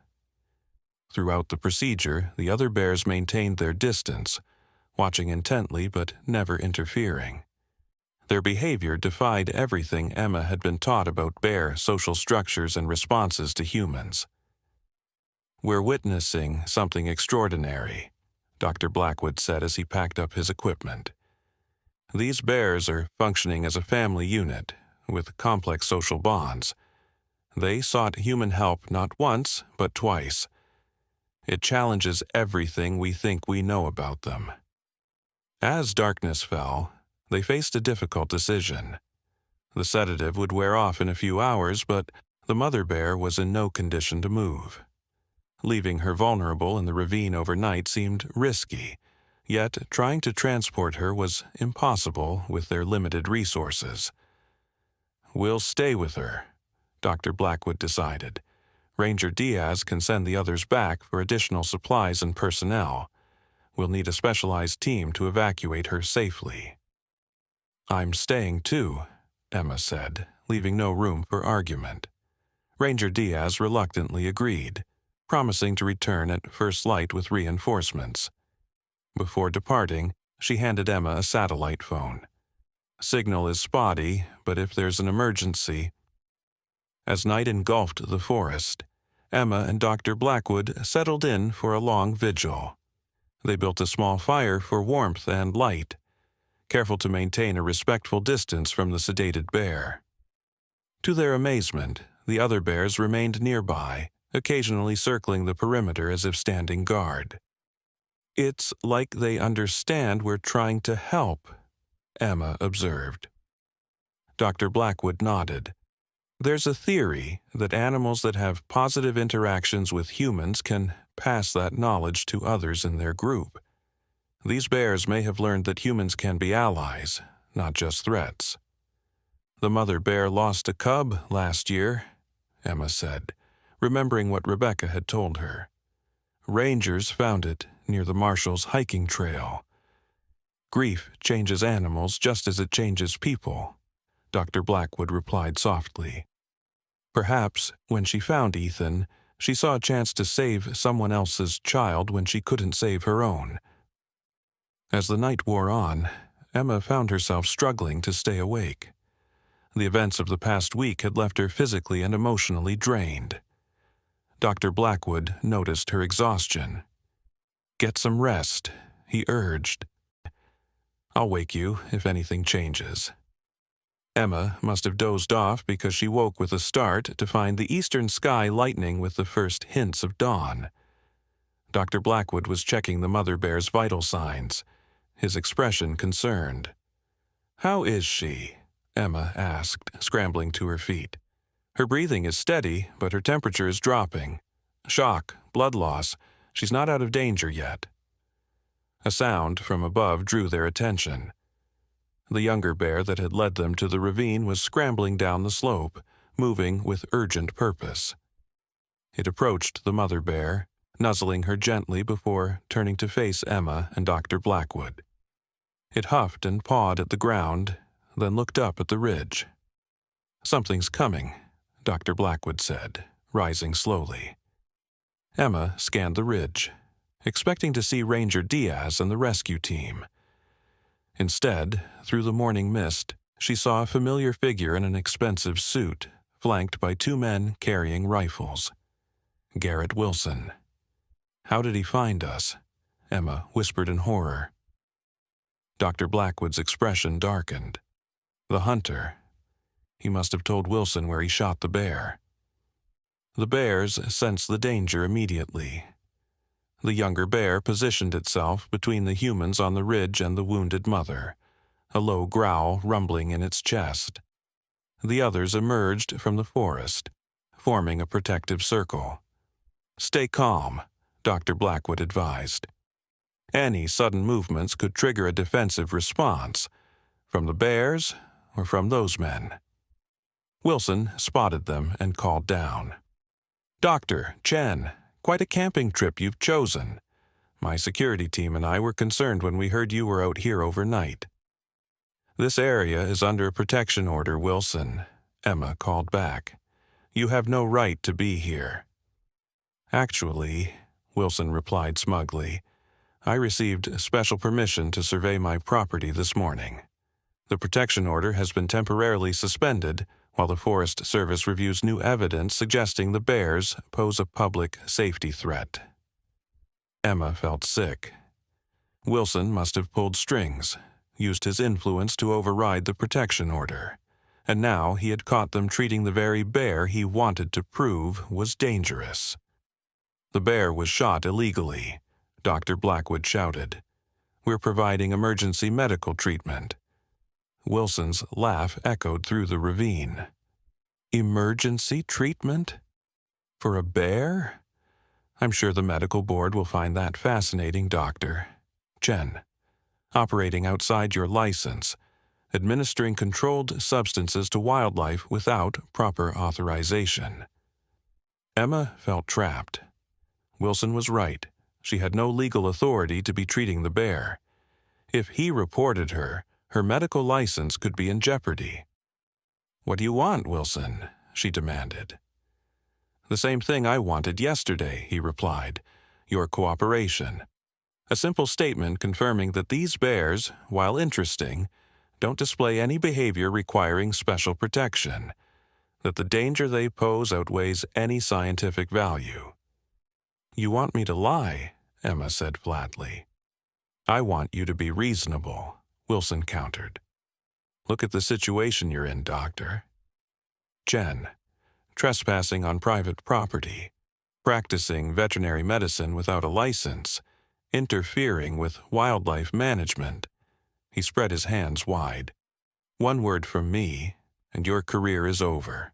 Throughout the procedure, the other bears maintained their distance, watching intently but never interfering. Their behavior defied everything Emma had been taught about bear social structures and responses to humans. "We're witnessing something extraordinary," Dr. Blackwood said as he packed up his equipment. "These bears are functioning as a family unit, with complex social bonds. They sought human help not once, but twice. It challenges everything we think we know about them." As darkness fell, they faced a difficult decision. The sedative would wear off in a few hours, but the mother bear was in no condition to move. Leaving her vulnerable in the ravine overnight seemed risky, yet trying to transport her was impossible with their limited resources. "We'll stay with her," Dr. Blackwood decided. "Ranger Diaz can send the others back for additional supplies and personnel. We'll need a specialized team to evacuate her safely." "I'm staying too," Emma said, leaving no room for argument. Ranger Diaz reluctantly agreed, promising to return at first light with reinforcements. Before departing, she handed Emma a satellite phone. "Signal is spotty, but if there's an emergency—" As night engulfed the forest, Emma and Dr. Blackwood settled in for a long vigil. They built a small fire for warmth and light, careful to maintain a respectful distance from the sedated bear. To their amazement, the other bears remained nearby, occasionally circling the perimeter as if standing guard. "It's like they understand we're trying to help," Emma observed. Dr. Blackwood nodded. "There's a theory that animals that have positive interactions with humans can pass that knowledge to others in their group. These bears may have learned that humans can be allies, not just threats." "The mother bear lost a cub last year," Emma said, remembering what Rebecca had told her. "Rangers found it near the Marshall's hiking trail." "Grief changes animals just as it changes people," Dr. Blackwood replied softly. "Perhaps, when she found Ethan, she saw a chance to save someone else's child when she couldn't save her own." As the night wore on, Emma found herself struggling to stay awake. The events of the past week had left her physically and emotionally drained. Dr. Blackwood noticed her exhaustion. "Get some rest," he urged. "I'll wake you if anything changes." Emma must have dozed off because she woke with a start to find the eastern sky lightening with the first hints of dawn. Dr. Blackwood was checking the mother bear's vital signs, his expression concerned. "How is she?" Emma asked, scrambling to her feet. "Her breathing is steady, but her temperature is dropping. Shock, blood loss. She's not out of danger yet." A sound from above drew their attention. The younger bear that had led them to the ravine was scrambling down the slope, moving with urgent purpose. It approached the mother bear, nuzzling her gently before turning to face Emma and Dr. Blackwood. It huffed and pawed at the ground, then looked up at the ridge. "Something's coming," Dr. Blackwood said, rising slowly. Emma scanned the ridge, expecting to see Ranger Diaz and the rescue team. Instead, through the morning mist, she saw a familiar figure in an expensive suit, flanked by two men carrying rifles. Garrett Wilson. "How did he find us?" Emma whispered in horror. Dr. Blackwood's expression darkened. "The hunter. He must have told Wilson where he shot the bear." The bears sensed the danger immediately. The younger bear positioned itself between the humans on the ridge and the wounded mother, a low growl rumbling in its chest. The others emerged from the forest, forming a protective circle. "Stay calm," Dr. Blackwood advised. Any sudden movements could trigger a defensive response, from the bears or from those men. Wilson spotted them and called down. "Doctor, Chen, quite a camping trip you've chosen. My security team and I were concerned when we heard you were out here overnight." "This area is under a protection order, Wilson," Emma called back. "You have no right to be here." "Actually, Wilson replied smugly. "I received special permission to survey my property this morning. The protection order has been temporarily suspended while the Forest Service reviews new evidence suggesting the bears pose a public safety threat." Emma felt sick. Wilson must have pulled strings, used his influence to override the protection order, and now he had caught them treating the very bear he wanted to prove was dangerous. "The bear was shot illegally," Dr. Blackwood shouted. "We're providing emergency medical treatment." Wilson's laugh echoed through the ravine. "Emergency treatment? For a bear? I'm sure the medical board will find that fascinating, Doctor. Chen, operating outside your license, administering controlled substances to wildlife without proper authorization." Emma felt trapped. Wilson was right. She had no legal authority to be treating the bear. If he reported her, her medical license could be in jeopardy. "What do you want, Wilson?" she demanded. "The same thing I wanted yesterday," he replied. "Your cooperation. A simple statement confirming that these bears, while interesting, don't display any behavior requiring special protection, that the danger they pose outweighs any scientific value." "You want me to lie," Emma said flatly. "I want you to be reasonable," Wilson countered. "Look at the situation you're in, Doctor. Chen, trespassing on private property, practicing veterinary medicine without a license, interfering with wildlife management." He spread his hands wide. "One word from me, and your career is over."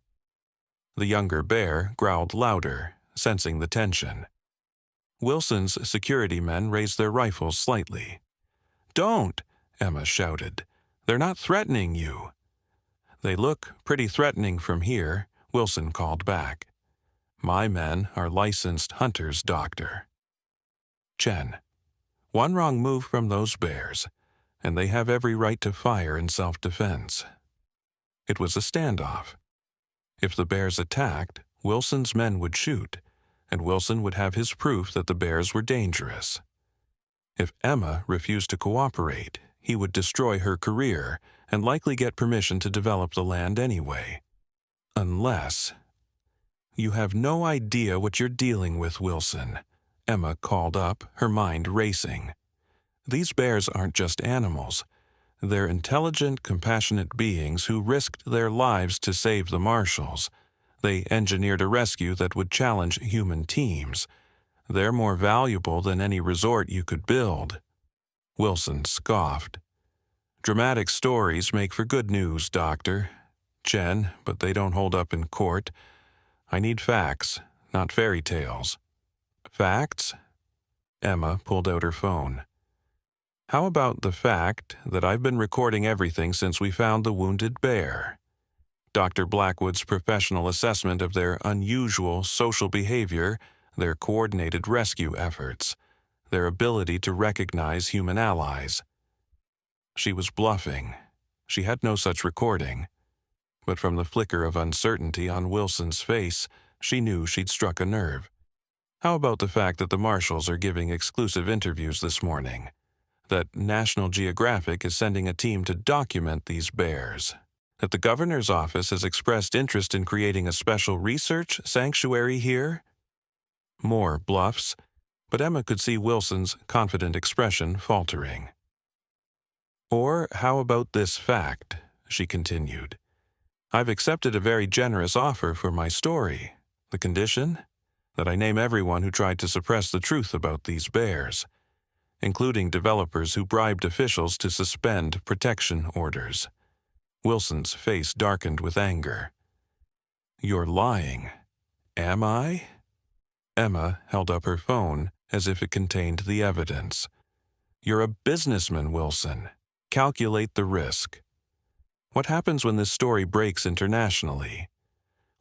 The younger bear growled louder, sensing the tension. Wilson's security men raised their rifles slightly. "Don't!" Emma shouted. "They're not threatening you." "They look pretty threatening from here," Wilson called back. "My men are licensed hunters, Doctor." "Chen, one wrong move from those bears, and they have every right to fire in self-defense." It was a standoff. If the bears attacked, Wilson's men would shoot, and Wilson would have his proof that the bears were dangerous. If Emma refused to cooperate, he would destroy her career and likely get permission to develop the land anyway. Unless... "You have no idea what you're dealing with, Wilson," Emma called up, her mind racing. "These bears aren't just animals. They're intelligent, compassionate beings who risked their lives to save the marshals. They engineered a rescue that would challenge human teams. They're more valuable than any resort you could build." Wilson scoffed. "Dramatic stories make for good news, Doctor. Chen, but they don't hold up in court. I need facts, not fairy tales." "Facts?" Emma pulled out her phone. "How about the fact that I've been recording everything since we found the wounded bear? Dr. Blackwood's professional assessment of their unusual social behavior, their coordinated rescue efforts, their ability to recognize human allies." She was bluffing. She had no such recording. But from the flicker of uncertainty on Wilson's face, she knew she'd struck a nerve. "How about the fact that the marshals are giving exclusive interviews this morning? That National Geographic is sending a team to document these bears? That the governor's office has expressed interest in creating a special research sanctuary here?" More bluffs, but Emma could see Wilson's confident expression faltering. "Or how about this fact?" she continued. "I've accepted a very generous offer for my story. The condition? That I name everyone who tried to suppress the truth about these bears, including developers who bribed officials to suspend protection orders." Wilson's face darkened with anger. "You're lying. Am I?" Emma held up her phone as if it contained the evidence. "You're a businessman, Wilson. Calculate the risk. What happens when this story breaks internationally?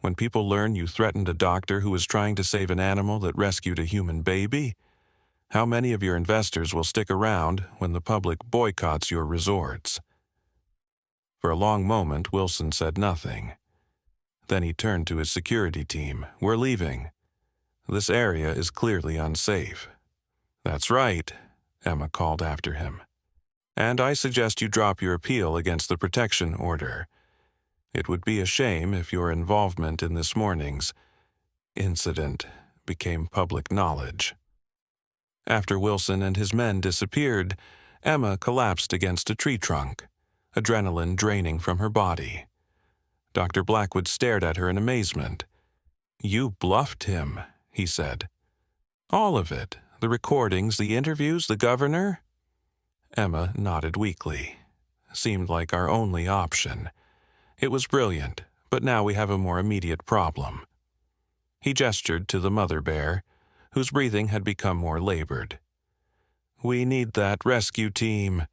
When people learn you threatened a doctor who was trying to save an animal that rescued a human baby? How many of your investors will stick around when the public boycotts your resorts?" For a long moment, Wilson said nothing. Then he turned to his security team. "We're leaving." This area is clearly unsafe." "That's right," Emma called after him. "And I suggest you drop your appeal against the protection order. It would be a shame if your involvement in this morning's incident became public knowledge." After Wilson and his men disappeared, Emma collapsed against a tree trunk, adrenaline draining from her body. Dr. Blackwood stared at her in amazement. "You bluffed him," he said. "All of it. The recordings, the interviews, the governor?" Emma nodded weakly. "Seemed like our only option. It was brilliant, but now we have a more immediate problem." He gestured to the mother bear, whose breathing had become more labored. "We need that rescue team."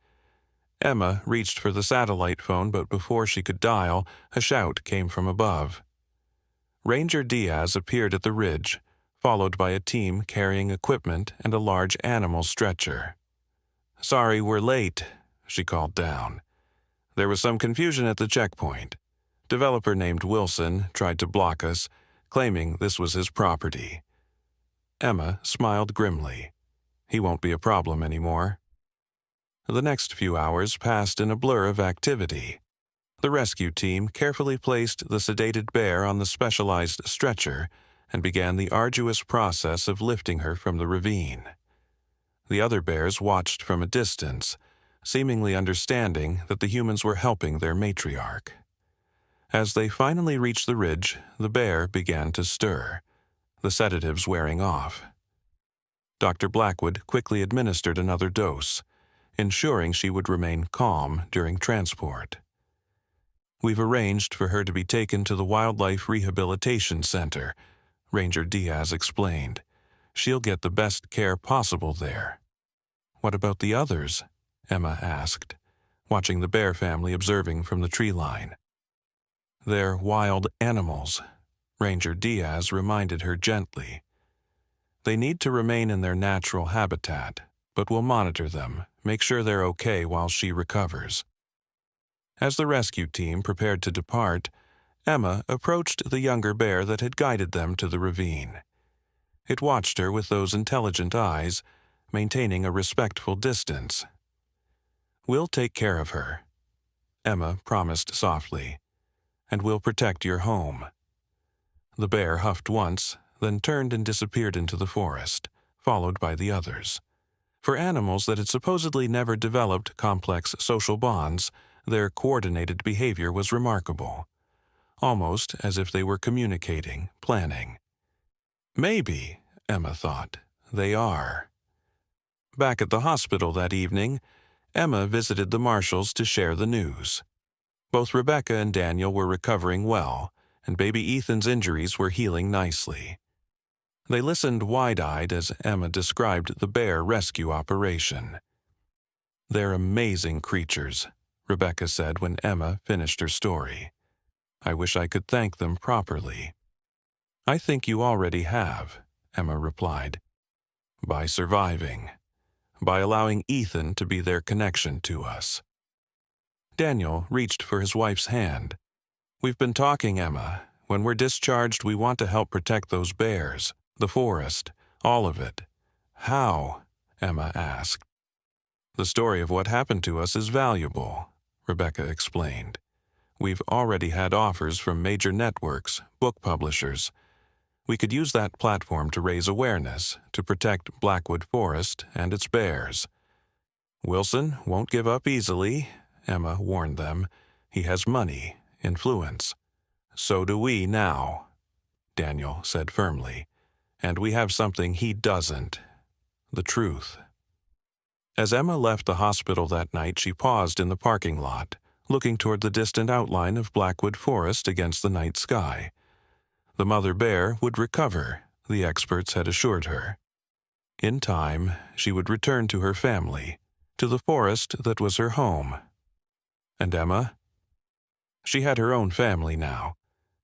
Emma reached for the satellite phone, but before she could dial, a shout came from above. Ranger Diaz appeared at the ridge, followed by a team carrying equipment and a large animal stretcher. "Sorry we're late," she called down. "There was some confusion at the checkpoint. Developer named Wilson tried to block us, claiming this was his property." Emma smiled grimly. "He won't be a problem anymore." The next few hours passed in a blur of activity. The rescue team carefully placed the sedated bear on the specialized stretcher and began the arduous process of lifting her from the ravine. The other bears watched from a distance, seemingly understanding that the humans were helping their matriarch. As they finally reached the ridge, the bear began to stir, the sedatives wearing off. Dr. Blackwood quickly administered another dose, ensuring she would remain calm during transport. "We've arranged for her to be taken to the Wildlife Rehabilitation Center," Ranger Diaz explained. "She'll get the best care possible there." "What about the others?" Emma asked, watching the bear family observing from the tree line. "They're wild animals," Ranger Diaz reminded her gently. "They need to remain in their natural habitat, but we'll monitor them, make sure they're okay while she recovers." As the rescue team prepared to depart, Emma approached the younger bear that had guided them to the ravine. It watched her with those intelligent eyes, maintaining a respectful distance. "We'll take care of her," Emma promised softly, "and we'll protect your home." The bear huffed once, then turned and disappeared into the forest, followed by the others. For animals that had supposedly never developed complex social bonds, their coordinated behavior was remarkable, almost as if they were communicating, planning. Maybe, Emma thought, they are. Back at the hospital that evening, Emma visited the Marshalls to share the news. Both Rebecca and Daniel were recovering well, and baby Ethan's injuries were healing nicely. They listened wide-eyed as Emma described the bear rescue operation. "They're amazing creatures," Rebecca said when Emma finished her story. "I wish I could thank them properly." "I think you already have," Emma replied. "By surviving. By allowing Ethan to be their connection to us." Daniel reached for his wife's hand. "We've been talking, Emma. When we're discharged, we want to help protect those bears, the forest, all of it." "How?" Emma asked. "The story of what happened to us is valuable," Rebecca explained. "We've already had offers from major networks, book publishers. We could use that platform to raise awareness, to protect Blackwood Forest and its bears." "Wilson won't give up easily," Emma warned them. "He has money, influence." "So do we now," Daniel said firmly. "And we have something he doesn't: the truth." As Emma left the hospital that night, she paused in the parking lot, looking toward the distant outline of Blackwood Forest against the night sky. The mother bear would recover, the experts had assured her. In time, she would return to her family, to the forest that was her home. And Emma? She had her own family now,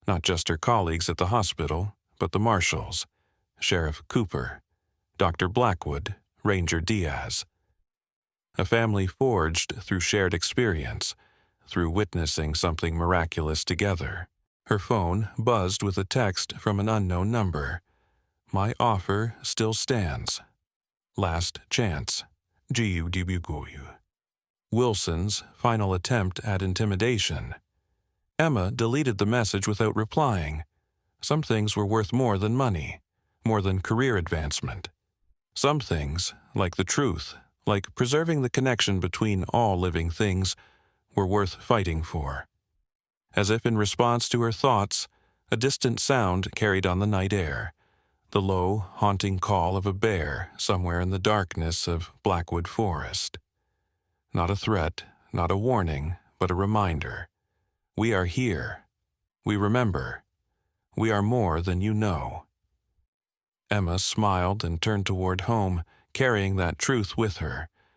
not just her colleagues at the hospital, but the Marshalls, Sheriff Cooper, Dr. Blackwood, Ranger Diaz. A family forged through shared experience, through witnessing something miraculous together. Her phone buzzed with a text from an unknown number. My offer still stands. Last chance. Giudibuguyu. Wilson's final attempt at intimidation. Emma deleted the message without replying. Some things were worth more than money, more than career advancement. Some things, like the truth, like preserving the connection between all living things, were worth fighting for. As if in response to her thoughts, a distant sound carried on the night air, the low, haunting call of a bear somewhere in the darkness of Blackwood Forest. Not a threat, not a warning, but a reminder. We are here. We remember. We are more than you know. Emma smiled and turned toward home, carrying that truth with her.